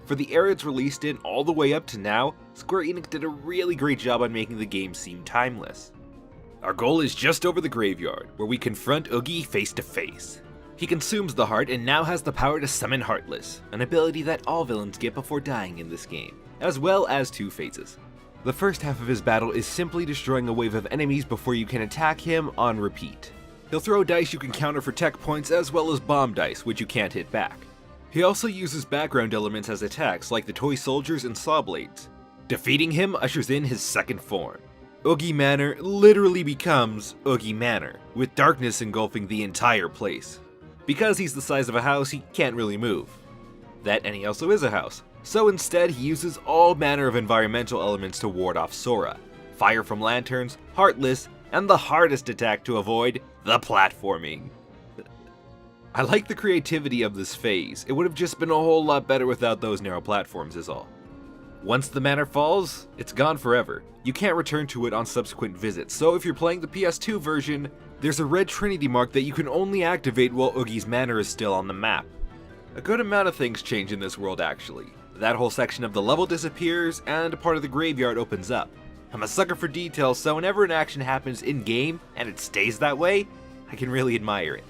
For the era it's released in all the way up to now, Square Enix did a really great job on making the game seem timeless. Our goal is just over the graveyard, where we confront Oogie face to face. He consumes the heart and now has the power to summon Heartless, an ability that all villains get before dying in this game, as well as 2 phases. The first half of his battle is simply destroying a wave of enemies before you can attack him on repeat. He'll throw dice you can counter for tech points as well as bomb dice, which you can't hit back. He also uses background elements as attacks like the toy soldiers and saw blades. Defeating him ushers in his second form. Oogie Manor literally becomes Oogie Manor, with darkness engulfing the entire place. Because he's the size of a house, he can't really move. And he also is a house. So instead, he uses all manner of environmental elements to ward off Sora. Fire from lanterns, Heartless, and the hardest attack to avoid, the platforming. I like the creativity of this phase. It would have just been a whole lot better without those narrow platforms is all. Once the manor falls, it's gone forever. You can't return to it on subsequent visits, so if you're playing the PS2 version, there's a red Trinity mark that you can only activate while Oogie's Manor is still on the map. A good amount of things change in this world actually. That whole section of the level disappears, and a part of the graveyard opens up. I'm a sucker for details, so whenever an action happens in-game, and it stays that way, I can really admire it.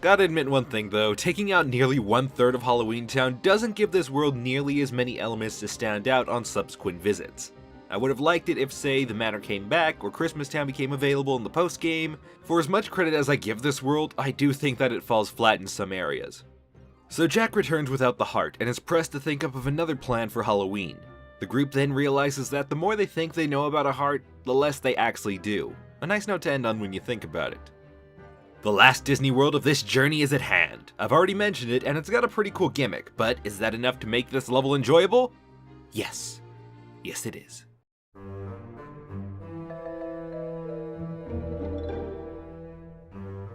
Gotta admit one thing though, taking out nearly 1/3 of Halloweentown doesn't give this world nearly as many elements to stand out on subsequent visits. I would have liked it if, say, the manor came back, or Christmastown became available in the post-game. For as much credit as I give this world, I do think that it falls flat in some areas. So Jack returns without the heart, and is pressed to think up of another plan for Halloween. The group then realizes that the more they think they know about a heart, the less they actually do. A nice note to end on when you think about it. The last Disney World of this journey is at hand. I've already mentioned it, and it's got a pretty cool gimmick, but is that enough to make this level enjoyable? Yes. Yes, it is.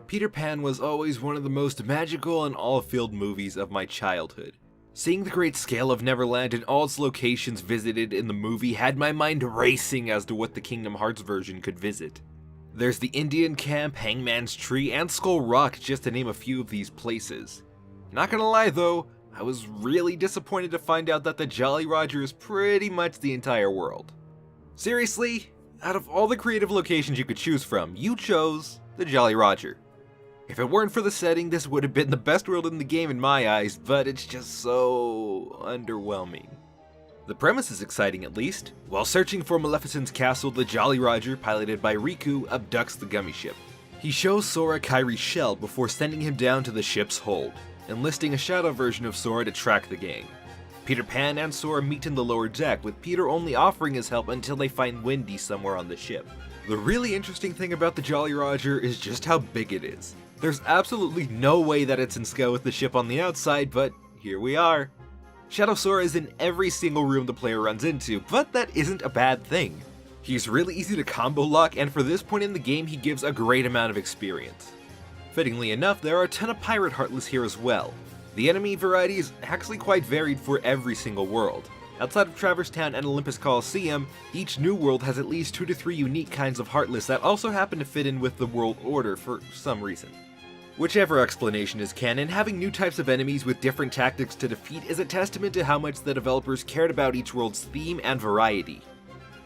Peter Pan was always one of the most magical and awe-filled movies of my childhood. Seeing the great scale of Neverland and all its locations visited in the movie had my mind racing as to what the Kingdom Hearts version could visit. There's the Indian Camp, Hangman's Tree, and Skull Rock, just to name a few of these places. Not gonna lie though, I was really disappointed to find out that the Jolly Roger is pretty much the entire world. Seriously, out of all the creative locations you could choose from, you chose the Jolly Roger. If it weren't for the setting, this would have been the best world in the game in my eyes, but it's just so underwhelming. The premise is exciting at least. While searching for Maleficent's castle, the Jolly Roger, piloted by Riku, abducts the gummy ship. He shows Sora Kairi's shell before sending him down to the ship's hold, enlisting a shadow version of Sora to track the gang. Peter Pan and Sora meet in the lower deck, with Peter only offering his help until they find Wendy somewhere on the ship. The really interesting thing about the Jolly Roger is just how big it is. There's absolutely no way that it's in scale with the ship on the outside, but here we are. Shadow Sora is in every single room the player runs into, but that isn't a bad thing. He's really easy to combo lock, and for this point in the game he gives a great amount of experience. Fittingly enough, there are a ton of pirate Heartless here as well. The enemy variety is actually quite varied for every single world. Outside of Traverse Town and Olympus Coliseum, each new world has at least 2 to 3 unique kinds of Heartless that also happen to fit in with the world order for some reason. Whichever explanation is canon, having new types of enemies with different tactics to defeat is a testament to how much the developers cared about each world's theme and variety.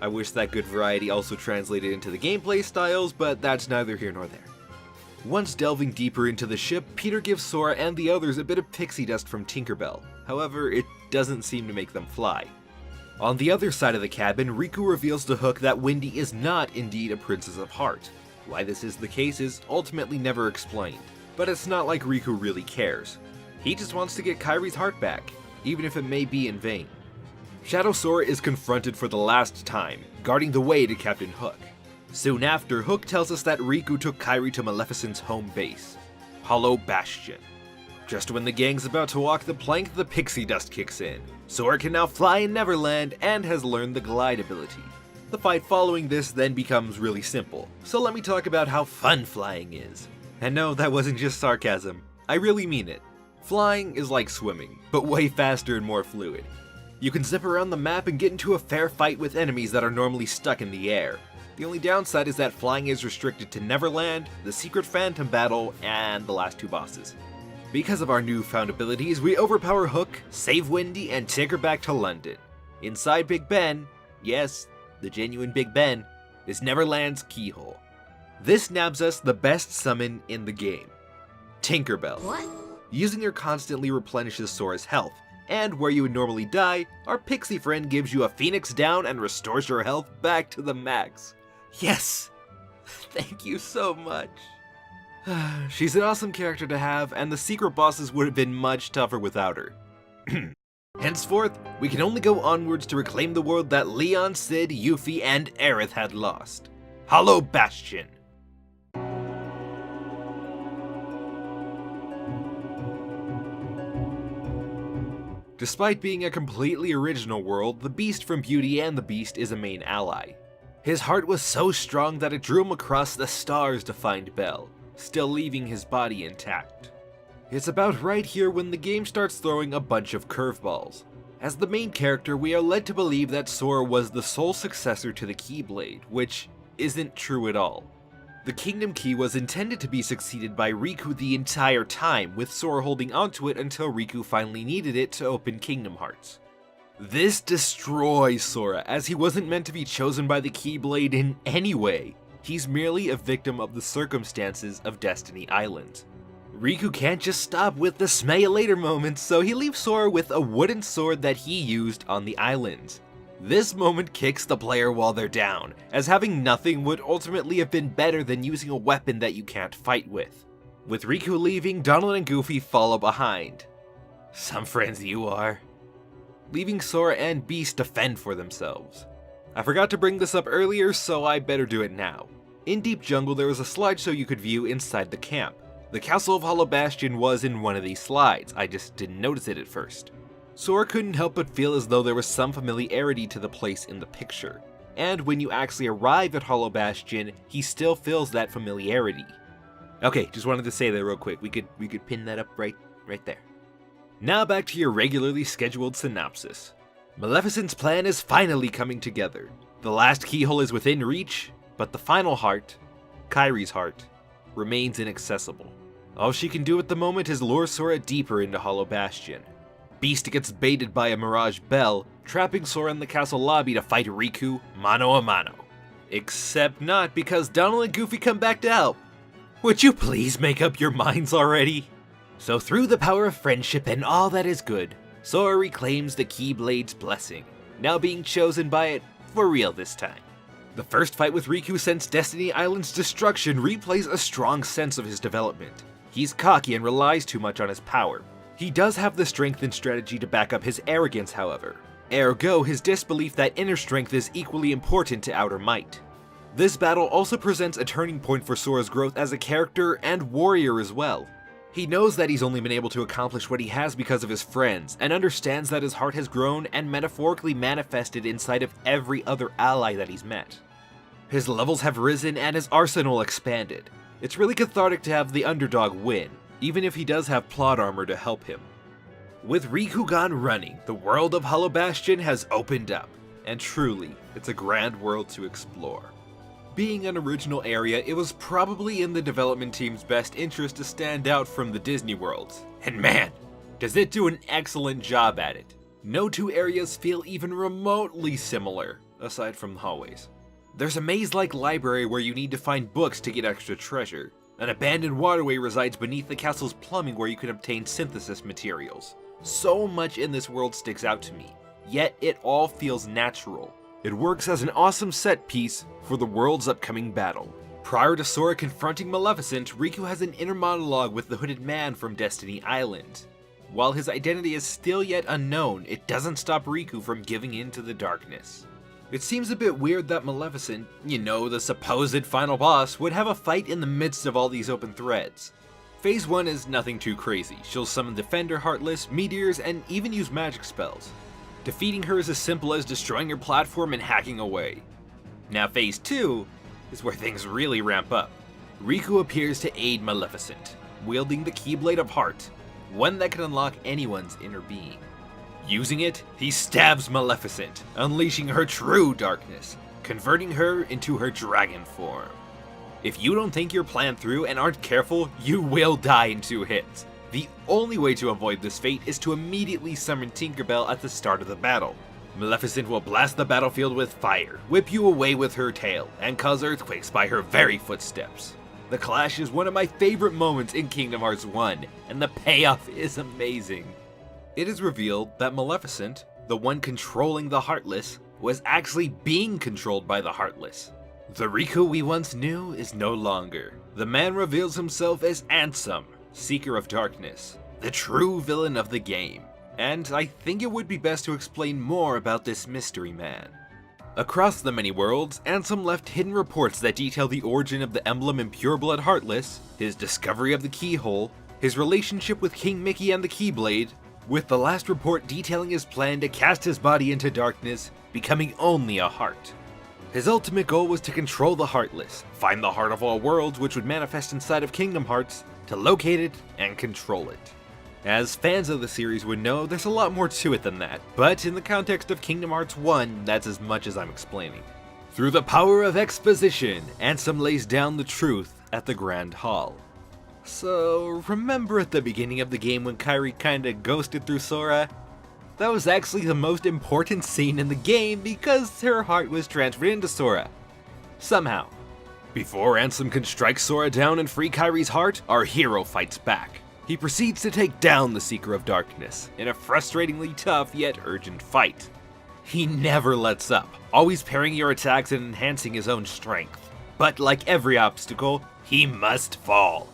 I wish that good variety also translated into the gameplay styles, but that's neither here nor there. Once delving deeper into the ship, Peter gives Sora and the others a bit of pixie dust from Tinker Bell. However, it doesn't seem to make them fly. On the other side of the cabin, Riku reveals to Hook that Wendy is not indeed a Princess of Heart. Why this is the case is ultimately never explained. But it's not like Riku really cares. He just wants to get Kairi's heart back, even if it may be in vain. Shadow Sora is confronted for the last time, guarding the way to Captain Hook. Soon after, Hook tells us that Riku took Kairi to Maleficent's home base, Hollow Bastion. Just when the gang's about to walk the plank, the pixie dust kicks in. Sora can now fly in Neverland and has learned the glide ability. The fight following this then becomes really simple, so let me talk about how fun flying is. And no, that wasn't just sarcasm. I really mean it. Flying is like swimming, but way faster and more fluid. You can zip around the map and get into a fair fight with enemies that are normally stuck in the air. The only downside is that flying is restricted to Neverland, the Secret Phantom Battle, and the last 2 bosses. Because of our newfound abilities, we overpower Hook, save Wendy, and take her back to London. Inside Big Ben, yes, the genuine Big Ben, is Neverland's keyhole. This nabs us the best summon in the game, Tinker Bell. What? Using her constantly replenishes Sora's health, and where you would normally die, our pixie friend gives you a Phoenix down and restores your health back to the max. Yes! Thank you so much. She's an awesome character to have, and the secret bosses would have been much tougher without her. Henceforth, we can only go onwards to reclaim the world that Leon, Sid, Yuffie, and Aerith had lost. Hollow Bastion. Despite being a completely original world, the Beast from Beauty and the Beast is a main ally. His heart was so strong that it drew him across the stars to find Belle, still leaving his body intact. It's about right here when the game starts throwing a bunch of curveballs. As the main character, we are led to believe that Sora was the sole successor to the Keyblade, which isn't true at all. The Kingdom Key was intended to be succeeded by Riku the entire time, with Sora holding onto it until Riku finally needed it to open Kingdom Hearts. This destroys Sora, as he wasn't meant to be chosen by the Keyblade in any way. He's merely a victim of the circumstances of Destiny Island. Riku can't just stop with the smell you later moments, so he leaves Sora with a wooden sword that he used on the island. This moment kicks the player while they're down, as having nothing would ultimately have been better than using a weapon that you can't fight with. With Riku leaving, Donald and Goofy follow behind. Some friends you are. Leaving Sora and Beast to fend for themselves. I forgot to bring this up earlier, so I better do it now. In Deep Jungle, there was a slideshow you could view inside the camp. The Castle of Hollow Bastion was in one of these slides, I just didn't notice it at first. Sora couldn't help but feel as though there was some familiarity to the place in the picture. And when you actually arrive at Hollow Bastion, he still feels that familiarity. Okay, just wanted to say that real quick, we could pin that up right there. Now back to your regularly scheduled synopsis. Maleficent's plan is finally coming together. The last keyhole is within reach, but the final heart, Kairi's heart, remains inaccessible. All she can do at the moment is lure Sora deeper into Hollow Bastion. Beast gets baited by a Mirage Belle, trapping Sora in the castle lobby to fight Riku mano a mano. Except not, because Donald and Goofy come back to help. Would you please make up your minds already? So through the power of friendship and all that is good, Sora reclaims the Keyblade's blessing. now being chosen by it for real this time. The first fight with Riku since Destiny Island's destruction replays a strong sense of his development. He's cocky and relies too much on his power. He does have the strength and strategy to back up his arrogance, however. Ergo, his disbelief that inner strength is equally important to outer might. This battle also presents a turning point for Sora's growth as a character and warrior as well. He knows that he's only been able to accomplish what he has because of his friends, and understands that his heart has grown and metaphorically manifested inside of every other ally that he's met. His levels have risen and his arsenal expanded. It's really cathartic to have the underdog win, even if he does have plot armor to help him. With Riku gone running, the world of Hollow Bastion has opened up, and truly, it's a grand world to explore. Being an original area, it was probably in the development team's best interest to stand out from the Disney worlds. And man, does it do an excellent job at it. No two areas feel even remotely similar, aside from the hallways. There's a maze-like library where you need to find books to get extra treasure. An abandoned waterway resides beneath the castle's plumbing where you can obtain synthesis materials. So much in this world sticks out to me, yet it all feels natural. It works as an awesome set piece for the world's upcoming battle. Prior to Sora confronting Maleficent, Riku has an inner monologue with the hooded man from Destiny Island. While his identity is still yet unknown, it doesn't stop Riku from giving in to the darkness. It seems a bit weird that Maleficent, the supposed final boss, would have a fight in the midst of all these open threads. Phase 1 is nothing too crazy. She'll summon Defender, Heartless, Meteors, and even use magic spells. Defeating her is as simple as destroying your platform and hacking away. Now Phase 2 is where things really ramp up. Riku appears to aid Maleficent, wielding the Keyblade of Heart, one that can unlock anyone's inner being. Using it, he stabs Maleficent, unleashing her true darkness, converting her into her dragon form. If you don't think your plan through and aren't careful, you will die in 2 hits. The only way to avoid this fate is to immediately summon Tinkerbell at the start of the battle. Maleficent will blast the battlefield with fire, whip you away with her tail, and cause earthquakes by her very footsteps. The clash is one of my favorite moments in Kingdom Hearts 1, and the payoff is amazing. It is revealed that Maleficent, the one controlling the Heartless, was actually being controlled by the Heartless. The Riku we once knew is no longer. The man reveals himself as Ansem, Seeker of Darkness, the true villain of the game. And I think it would be best to explain more about this mystery man. Across the many worlds, Ansem left hidden reports that detail the origin of the emblem in Pureblood Heartless, his discovery of the keyhole, his relationship with King Mickey and the Keyblade, with the last report detailing his plan to cast his body into darkness, becoming only a heart. His ultimate goal was to control the Heartless, find the heart of all worlds which would manifest inside of Kingdom Hearts, to locate it and control it. As fans of the series would know, there's a lot more to it than that, but in the context of Kingdom Hearts 1, that's as much as I'm explaining. Through the power of exposition, Ansem lays down the truth at the Grand Hall. So, remember at the beginning of the game when Kairi kinda ghosted through Sora? That was actually the most important scene in the game because her heart was transferred into Sora. Somehow. Before Ansem can strike Sora down and free Kairi's heart, our hero fights back. He proceeds to take down the Seeker of Darkness in a frustratingly tough yet urgent fight. He never lets up, always parrying your attacks and enhancing his own strength. But like every obstacle, he must fall.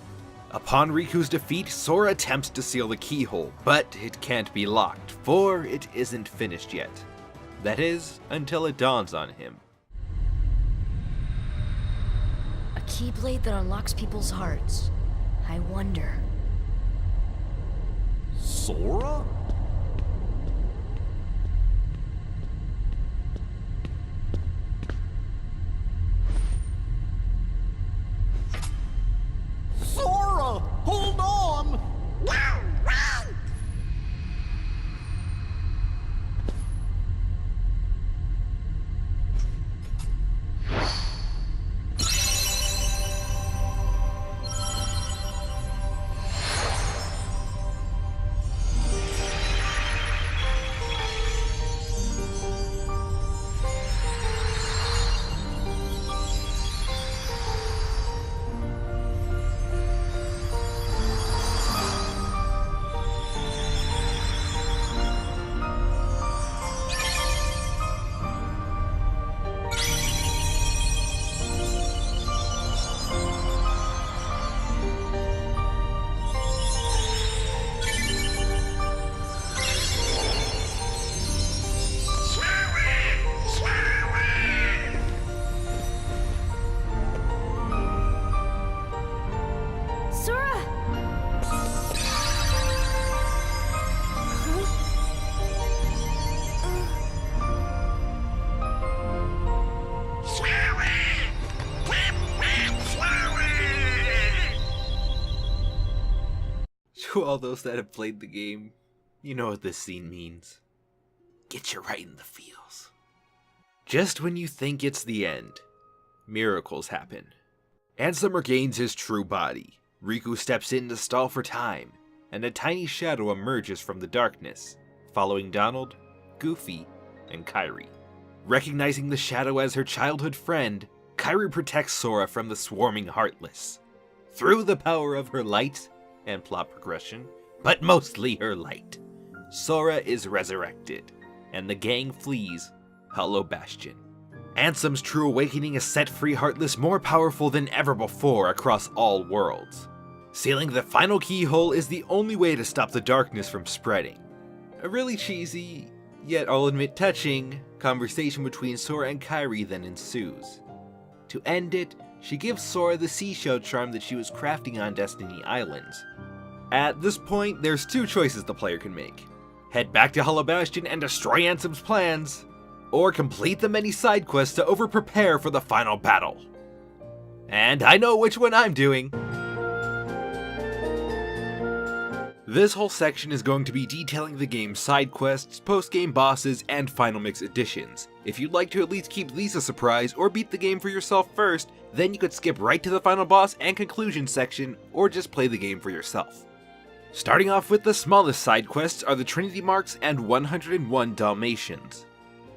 Upon Riku's defeat, Sora attempts to seal the keyhole, but it can't be locked, for it isn't finished yet. That is, until it dawns on him. A keyblade that unlocks people's hearts. I wonder. Sora? Sora! Hold on! To all those that have played the game, you know what this scene means. Get you right in the feels. Just when you think it's the end, miracles happen. Ansem regains his true body. Riku steps in to stall for time, and a tiny shadow emerges from the darkness, following Donald, Goofy, and Kairi. Recognizing the shadow as her childhood friend, Kairi protects Sora from the swarming Heartless. Through the power of her light and plot progression, but mostly her light, Sora is resurrected, and the gang flees Hollow Bastion. Ansem's true awakening has set free Heartless more powerful than ever before across all worlds. Sealing the final keyhole is the only way to stop the darkness from spreading. A really cheesy, yet I'll admit touching, conversation between Sora and Kairi then ensues. To end it, she gives Sora the seashell charm that she was crafting on Destiny Islands. At this point, there's two choices the player can make. Head back to Hollow Bastion and destroy Ansem's plans, or complete the many side quests to over-prepare for the final battle. And I know which one I'm doing. This whole section is going to be detailing the game's side quests, post-game bosses, and final mix additions. If you'd like to at least keep these a surprise or beat the game for yourself first, then you could skip right to the final boss and conclusion section, or just play the game for yourself. Starting off with the smallest side quests are the Trinity Marks and 101 Dalmatians.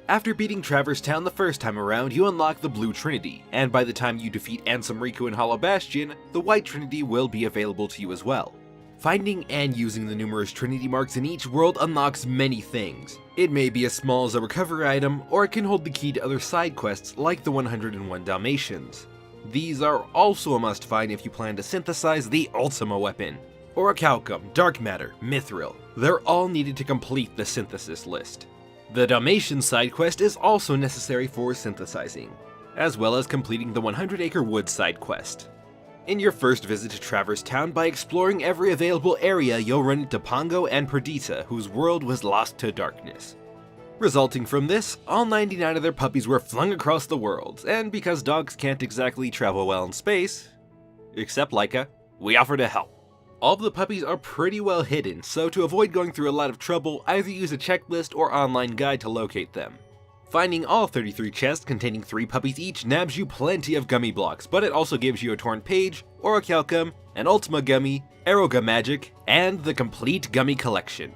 After beating Traverse Town the first time around, you unlock the Blue Trinity, and by the time you defeat Ansem, Riku, and Hollow Bastion, the White Trinity will be available to you as well. Finding and using the numerous Trinity Marks in each world unlocks many things. It may be as small as a recovery item, or it can hold the key to other side quests like the 101 Dalmatians. These are also a must find if you plan to synthesize the Ultima weapon. Orichalcum, Dark Matter, Mithril, they're all needed to complete the synthesis list. The Dalmatian side quest is also necessary for synthesizing, as well as completing the 100 Acre Wood side quest. In your first visit to Traverse Town, by exploring every available area, you'll run into Pongo and Perdita, whose world was lost to darkness. Resulting from this, all 99 of their puppies were flung across the world, and because dogs can't exactly travel well in space, except Laika, we offer to help. All of the puppies are pretty well hidden, so to avoid going through a lot of trouble, either use a checklist or online guide to locate them. Finding all 33 chests containing 3 puppies each nabs you plenty of gummy blocks, but it also gives you a torn page, Orichalcum, an Ultima Gummy, Aeroga Magic, and the complete gummy collection.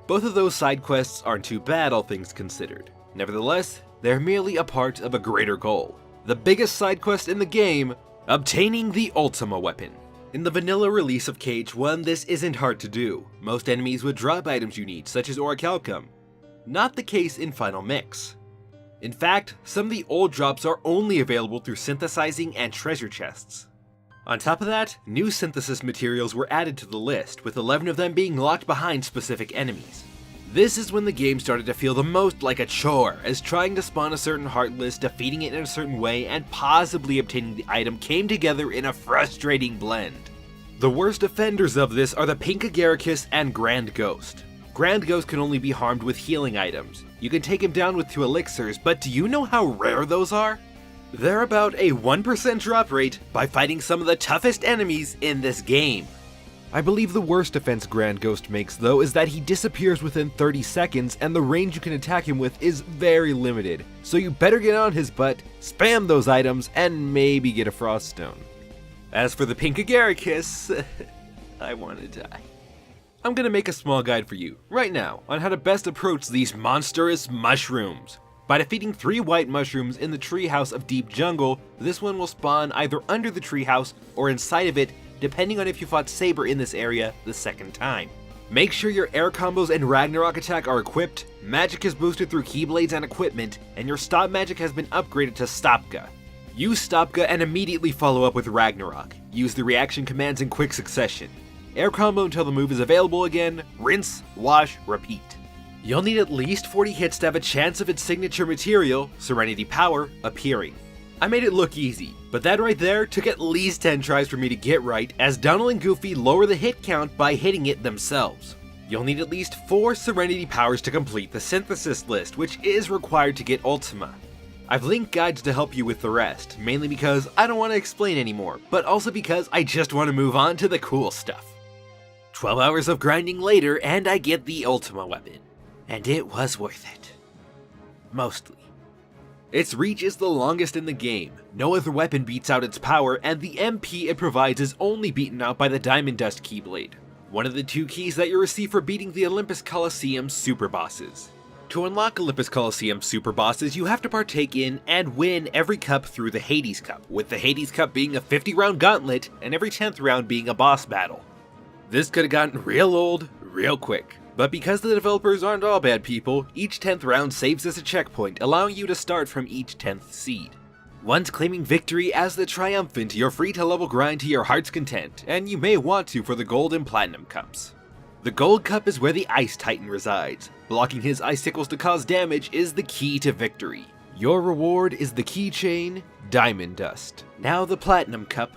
Both of those side quests aren't too bad, all things considered. Nevertheless, they're merely a part of a greater goal. The biggest side quest in the game, obtaining the Ultima weapon. In the vanilla release of KH1, this isn't hard to do. Most enemies would drop items you need, such as Orichalcum. Not the case in Final Mix. In fact, some of the old drops are only available through synthesizing and treasure chests. On top of that, new synthesis materials were added to the list, with 11 of them being locked behind specific enemies. This is when the game started to feel the most like a chore, as trying to spawn a certain Heartless, defeating it in a certain way, and possibly obtaining the item came together in a frustrating blend. The worst offenders of this are the Pink Agaricus and Grand Ghost. Grand Ghost can only be harmed with healing items. You can take him down with 2 elixirs, but do you know how rare those are? They're about a 1% drop rate by fighting some of the toughest enemies in this game. I believe the worst offense Grand Ghost makes though is that he disappears within 30 seconds and the range you can attack him with is very limited, so you better get on his butt, spam those items, and maybe get a Frost Stone. As for the Pink Agaricus, I wanna die. I'm gonna make a small guide for you, right now, on how to best approach these monstrous mushrooms. By defeating 3 white mushrooms in the treehouse of Deep Jungle, this one will spawn either under the treehouse or inside of it, depending on if you fought Saber in this area the second time. Make sure your air combos and Ragnarok attack are equipped, magic is boosted through keyblades and equipment, and your stop magic has been upgraded to Stopka. Use Stopka and immediately follow up with Ragnarok. Use the reaction commands in quick succession. Air combo until the move is available again, rinse, wash, repeat. You'll need at least 40 hits to have a chance of its signature material, Serenity Power, appearing. I made it look easy, but that right there took at least 10 tries for me to get right, as Donald and Goofy lower the hit count by hitting it themselves. You'll need at least 4 Serenity Powers to complete the synthesis list, which is required to get Ultima. I've linked guides to help you with the rest, mainly because I don't want to explain anymore, but also because I just want to move on to the cool stuff. 12 hours of grinding later, and I get the Ultima weapon. And it was worth it. Mostly. Its reach is the longest in the game, no other weapon beats out its power, and the MP it provides is only beaten out by the Diamond Dust Keyblade, one of the 2 keys that you receive for beating the Olympus Coliseum super bosses. To unlock Olympus Coliseum super bosses, you have to partake in and win every cup through the Hades Cup, with the Hades Cup being a 50-round gauntlet and every 10th round being a boss battle. This could have gotten real old, real quick. But because the developers aren't all bad people, each 10th round saves as a checkpoint, allowing you to start from each 10th seed. Once claiming victory as the triumphant, you're free to level grind to your heart's content, and you may want to for the gold and platinum cups. The gold cup is where the Ice Titan resides. Blocking his icicles to cause damage is the key to victory. Your reward is the keychain, Diamond Dust. Now the platinum cup,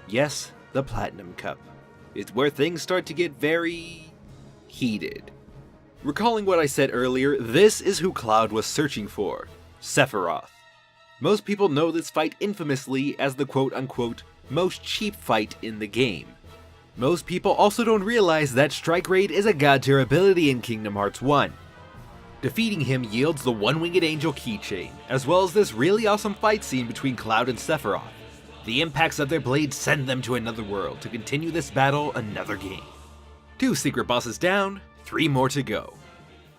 yes, the platinum cup, is where things start to get very heated. Recalling what I said earlier, this is who Cloud was searching for, Sephiroth. Most people know this fight infamously as the quote-unquote most cheap fight in the game. Most people also don't realize that Strike Raid is a god tier ability in Kingdom Hearts 1. Defeating him yields the One-Winged Angel keychain, as well as this really awesome fight scene between Cloud and Sephiroth. The impacts of their blades send them to another world to continue this battle another game. 2 secret bosses down, 3 more to go.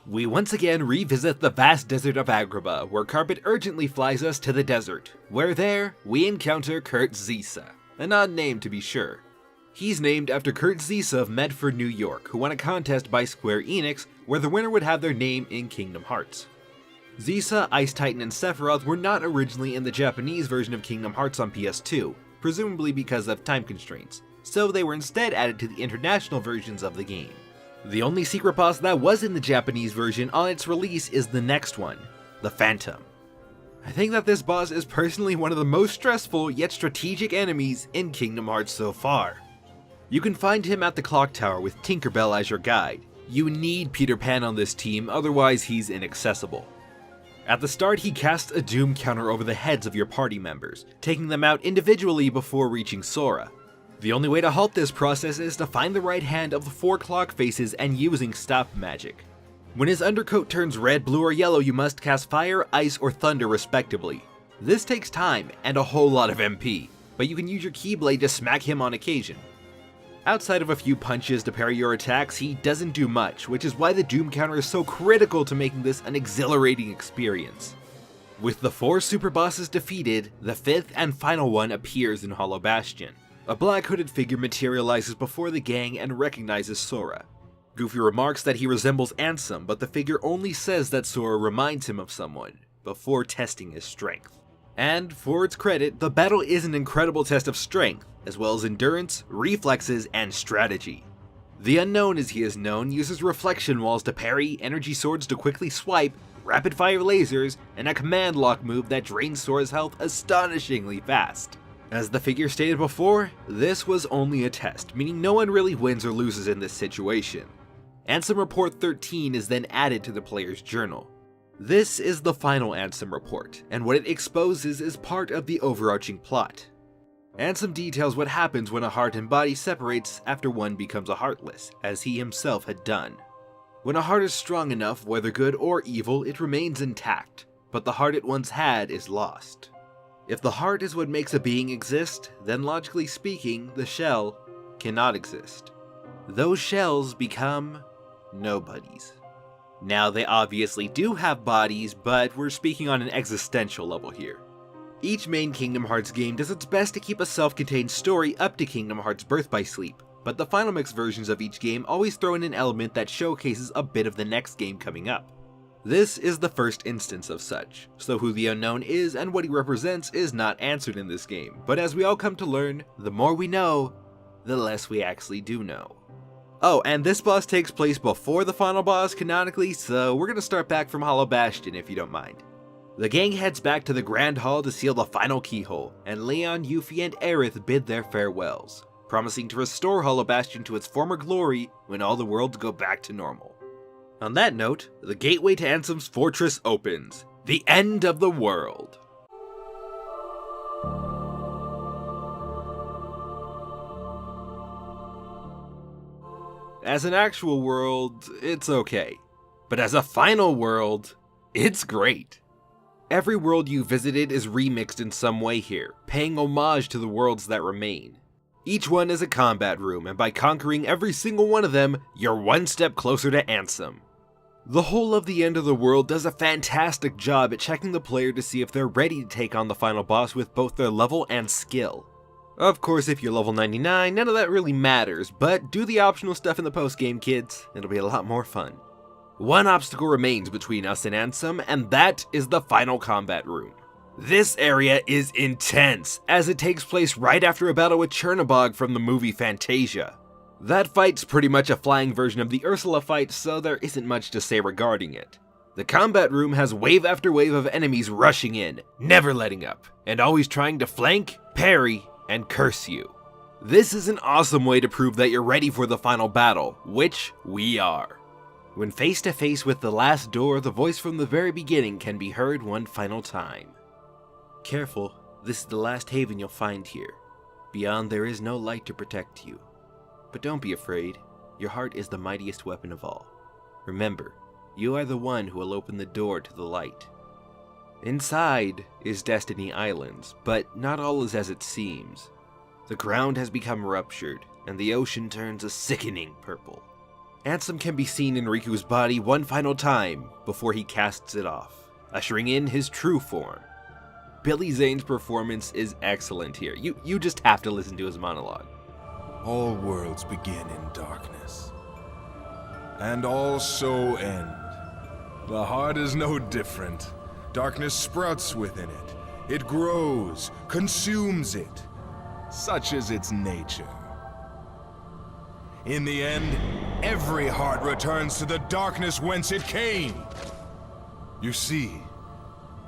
We once again revisit the vast desert of Agrabah, where Carpet urgently flies us to the desert, where there, we encounter KHAce, an odd name to be sure. He's named after KHAce of Medford, New York, who won a contest by Square Enix, where the winner would have their name in Kingdom Hearts. Xisa, Ice Titan, and Sephiroth were not originally in the Japanese version of Kingdom Hearts on PS2, presumably because of time constraints, so they were instead added to the international versions of the game. The only secret boss that was in the Japanese version on its release is the next one, the Phantom. I think that this boss is personally one of the most stressful yet strategic enemies in Kingdom Hearts so far. You can find him at the clock tower with Tinkerbell as your guide. You need Peter Pan on this team, otherwise he's inaccessible. At the start, he casts a doom counter over the heads of your party members, taking them out individually before reaching Sora. The only way to halt this process is to find the right hand of the 4 clock faces and using stop magic. When his undercoat turns red, blue, or yellow, you must cast fire, ice, or thunder respectively. This takes time and a whole lot of MP, but you can use your Keyblade to smack him on occasion. Outside of a few punches to parry your attacks, he doesn't do much, which is why the Doom counter is so critical to making this an exhilarating experience. With the 4 super bosses defeated, the 5th and final one appears in Hollow Bastion. A black hooded figure materializes before the gang and recognizes Sora. Goofy remarks that he resembles Ansem, but the figure only says that Sora reminds him of someone, before testing his strength. And, for its credit, the battle is an incredible test of strength, as well as endurance, reflexes, and strategy. The Unknown, as he is known, uses reflection walls to parry, energy swords to quickly swipe, rapid fire lasers, and a command lock move that drains Sora's health astonishingly fast. As the figure stated before, this was only a test, meaning no one really wins or loses in this situation. Ansem Report 13 is then added to the player's journal. This is the final Ansem report, and what it exposes is part of the overarching plot. Ansem details what happens when a heart and body separates after one becomes a Heartless, as he himself had done. When a heart is strong enough, whether good or evil, it remains intact, but the heart it once had is lost. If the heart is what makes a being exist, then logically speaking, the shell cannot exist. Those shells become nobodies. Now, they obviously do have bodies, but we're speaking on an existential level here. Each main Kingdom Hearts game does its best to keep a self-contained story up to Kingdom Hearts Birth by Sleep, but the Final Mix versions of each game always throw in an element that showcases a bit of the next game coming up. This is the first instance of such, so who the Unknown is and what he represents is not answered in this game, but as we all come to learn, the more we know, the less we actually do know. Oh, and this boss takes place before the final boss canonically, so we're gonna start back from Hollow Bastion if you don't mind. The gang heads back to the Grand Hall to seal the final keyhole, and Leon, Yuffie, and Aerith bid their farewells, promising to restore Hollow Bastion to its former glory when all the worlds go back to normal. On that note, the gateway to Ansem's fortress opens. The end of the world. As an actual world, it's okay. But as a final world, it's great. Every world you visited is remixed in some way here, paying homage to the worlds that remain. Each one is a combat room, and by conquering every single one of them, you're one step closer to Ansem. The whole of the end of the world does a fantastic job at checking the player to see if they're ready to take on the final boss with both their level and skill. Of course, if you're level 99, none of that really matters, but do the optional stuff in the post-game, kids. It'll be a lot more fun. One obstacle remains between us and Ansem, and that is the final combat room. This area is intense, as it takes place right after a battle with Chernobog from the movie Fantasia. That fight's pretty much a flying version of the Ursula fight, so there isn't much to say regarding it. The combat room has wave after wave of enemies rushing in, never letting up, and always trying to flank, parry, and curse you. This is an awesome way to prove that you're ready for the final battle, which we are. When face to face with the last door, the voice from the very beginning can be heard one final time. Careful, this is the last haven you'll find here. Beyond there is no light to protect you. But don't be afraid, your heart is the mightiest weapon of all. Remember, you are the one who will open the door to the light. Inside is Destiny Islands, but not all is as it seems. The ground has become ruptured, and the ocean turns a sickening purple. Ansem can be seen in Riku's body one final time before he casts it off, ushering in his true form. Billy Zane's performance is excellent here. You just have to listen to his monologue. All worlds begin in darkness, and all so end. The heart is no different. Darkness sprouts within it. It grows, consumes it. Such is its nature. In the end, every heart returns to the darkness whence it came. You see,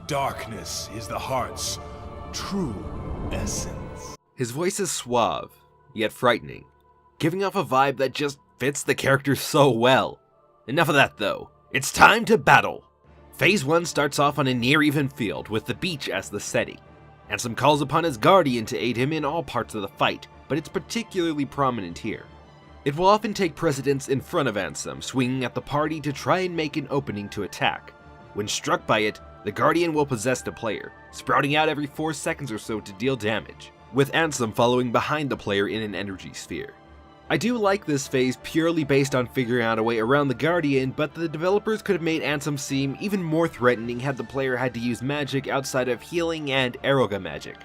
darkness is the heart's true essence. His voice is suave, yet frightening, giving off a vibe that just fits the character so well. Enough of that though, it's time to battle! Phase 1 starts off on a near-even field with the beach as the setting. Ansem calls upon his guardian to aid him in all parts of the fight, but it's particularly prominent here. It will often take precedence in front of Ansem, swinging at the party to try and make an opening to attack. When struck by it, the guardian will possess the player, sprouting out every 4 seconds or so to deal damage, with Ansem following behind the player in an energy sphere. I do like this phase purely based on figuring out a way around the Guardian, but the developers could have made Ansem seem even more threatening had the player had to use magic outside of healing and Aeroga magic.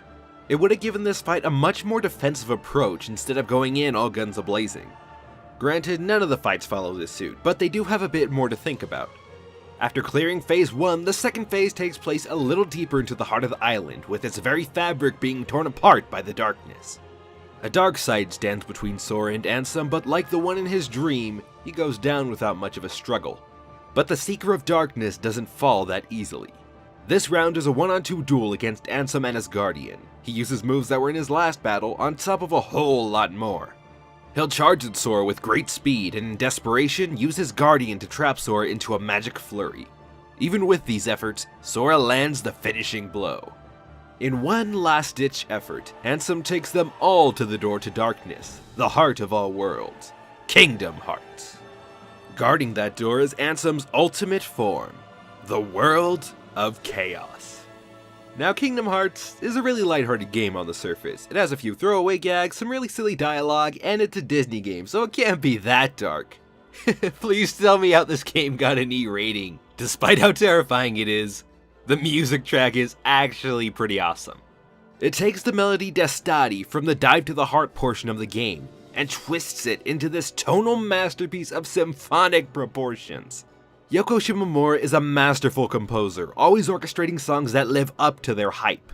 It would have given this fight a much more defensive approach instead of going in all guns a-blazing. Granted, none of the fights follow this suit, but they do have a bit more to think about. After clearing phase 1, the second phase takes place a little deeper into the heart of the island, with its very fabric being torn apart by the darkness. A dark side stands between Sora and Ansem, but like the one in his dream, he goes down without much of a struggle. But the Seeker of Darkness doesn't fall that easily. This round is a 1-on-2 duel against Ansem and his Guardian. He uses moves that were in his last battle, on top of a whole lot more. He'll charge at Sora with great speed, and in desperation, use his Guardian to trap Sora into a magic flurry. Even with these efforts, Sora lands the finishing blow. In one last-ditch effort, Ansem takes them all to the door to darkness, the heart of all worlds, Kingdom Hearts. Guarding that door is Ansem's ultimate form, the World of Chaos. Now, Kingdom Hearts is a really lighthearted game on the surface. It has a few throwaway gags, some really silly dialogue, and it's a Disney game, so it can't be that dark. Please tell me how this game got an E rating. Despite how terrifying it is, the music track is actually pretty awesome. It takes the melody Destati from the Dive to the Heart portion of the game, and twists it into this tonal masterpiece of symphonic proportions. Yoko Shimomura is a masterful composer, always orchestrating songs that live up to their hype.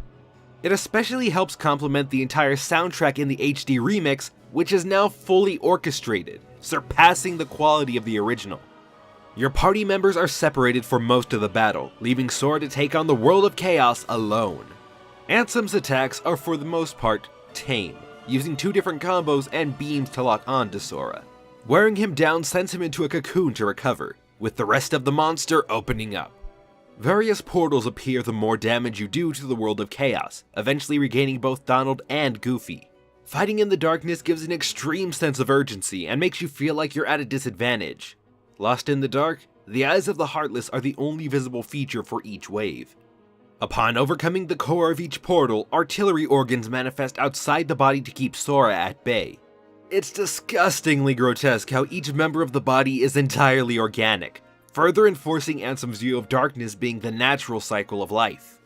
It especially helps complement the entire soundtrack in the HD remix, which is now fully orchestrated, surpassing the quality of the original. Your party members are separated for most of the battle, leaving Sora to take on the World of Chaos alone. Ansem's attacks are for the most part tame, using 2 different combos and beams to lock on to Sora. Wearing him down sends him into a cocoon to recover, with the rest of the monster opening up. Various portals appear the more damage you do to the World of Chaos, eventually regaining both Donald and Goofy. Fighting in the darkness gives an extreme sense of urgency and makes you feel like you're at a disadvantage. Lost in the dark, the eyes of the Heartless are the only visible feature for each wave. Upon overcoming the core of each portal, artillery organs manifest outside the body to keep Sora at bay. It's disgustingly grotesque how each member of the body is entirely organic, further enforcing Ansem's view of darkness being the natural cycle of life.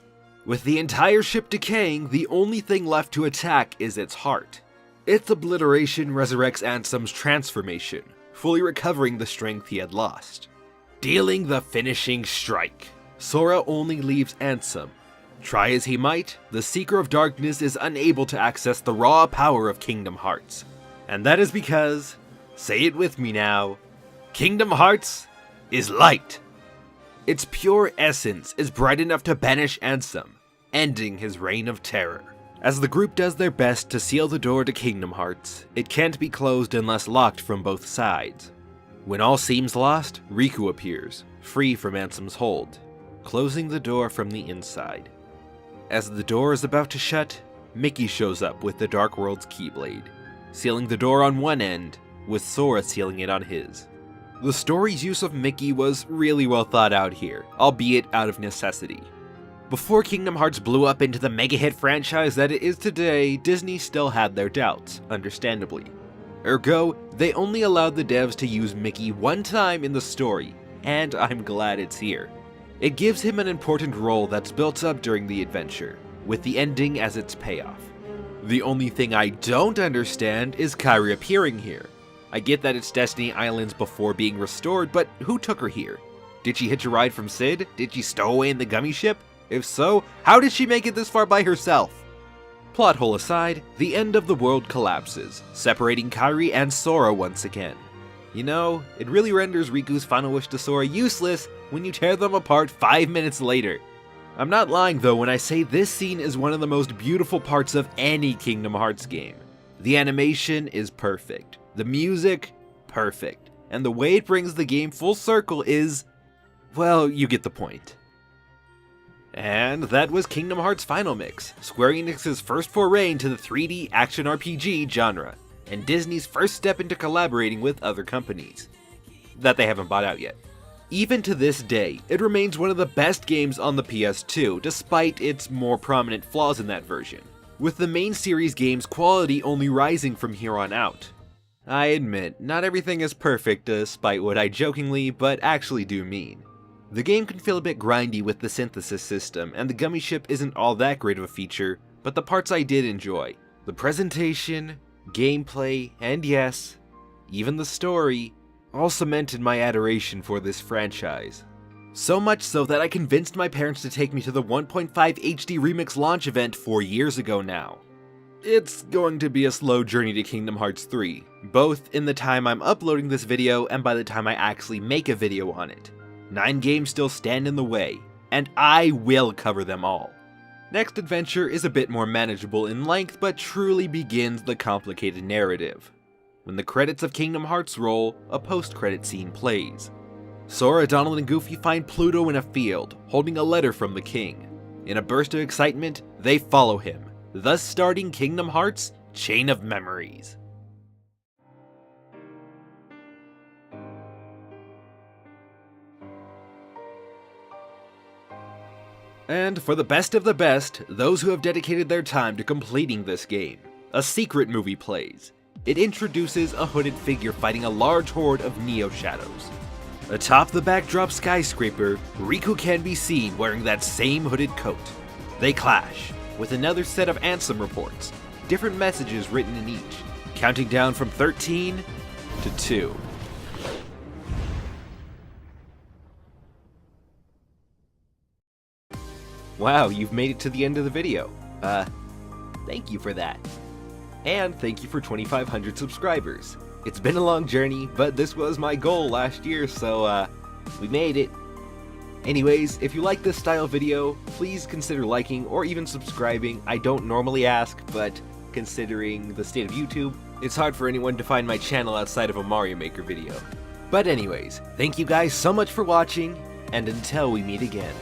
With the entire ship decaying, the only thing left to attack is its heart. Its obliteration resurrects Ansem's transformation, fully recovering the strength he had lost. Dealing the finishing strike, Sora only leaves Ansem. Try as he might, the Seeker of Darkness is unable to access the raw power of Kingdom Hearts. And that is because, say it with me now, Kingdom Hearts is light. Its pure essence is bright enough to banish Ansem, ending his reign of terror. As the group does their best to seal the door to Kingdom Hearts, it can't be closed unless locked from both sides. When all seems lost, Riku appears, free from Ansem's hold, closing the door from the inside. As the door is about to shut, Mickey shows up with the Dark World's Keyblade, sealing the door on one end, with Sora sealing it on his. The story's use of Mickey was really well thought out here, albeit out of necessity. Before Kingdom Hearts blew up into the mega-hit franchise that it is today, Disney still had their doubts, understandably. Ergo, they only allowed the devs to use Mickey one time in the story, and I'm glad it's here. It gives him an important role that's built up during the adventure, with the ending as its payoff. The only thing I don't understand is Kairi appearing here. I get that it's Destiny Islands before being restored, but who took her here? Did she hitch a ride from Sid? Did she stow away in the gummy ship? If so, how did she make it this far by herself? Plot hole aside, the end of the world collapses, separating Kairi and Sora once again. You know, it really renders Riku's final wish to Sora useless when you tear them apart 5 minutes later. I'm not lying though when I say this scene is one of the most beautiful parts of any Kingdom Hearts game. The animation is perfect, the music, perfect, and the way it brings the game full circle is, well, you get the point. And that was Kingdom Hearts Final Mix, Square Enix's first foray into the 3D action RPG genre, and Disney's first step into collaborating with other companies that they haven't bought out yet. Even to this day, it remains one of the best games on the PS2, despite its more prominent flaws in that version, with the main series game's quality only rising from here on out. I admit, not everything is perfect despite what I jokingly but actually do mean. The game can feel a bit grindy with the synthesis system, and the gummy ship isn't all that great of a feature, but the parts I did enjoy, the presentation, gameplay, and yes, even the story, all cemented my adoration for this franchise. So much so that I convinced my parents to take me to the 1.5 HD Remix launch event 4 years ago now. It's going to be a slow journey to Kingdom Hearts 3, both in the time I'm uploading this video and by the time I actually make a video on it. 9 games still stand in the way, and I will cover them all. Next adventure is a bit more manageable in length, but truly begins the complicated narrative. When the credits of Kingdom Hearts roll, a post-credit scene plays. Sora, Donald, and Goofy find Pluto in a field, holding a letter from the king. In a burst of excitement, they follow him, thus starting Kingdom Hearts' Chain of Memories. And for the best of the best, those who have dedicated their time to completing this game, a secret movie plays. It introduces a hooded figure fighting a large horde of Neo Shadows. Atop the backdrop skyscraper, Riku can be seen wearing that same hooded coat. They clash, with another set of Ansem reports, different messages written in each, counting down from 13 to 2. Wow, you've made it to the end of the video. Thank you for that. And thank you for 2,500 subscribers. It's been a long journey, but this was my goal last year, so we made it. Anyways, if you like this style video, please consider liking or even subscribing. I don't normally ask, but considering the state of YouTube, it's hard for anyone to find my channel outside of a Mario Maker video. But anyways, thank you guys so much for watching, and until we meet again.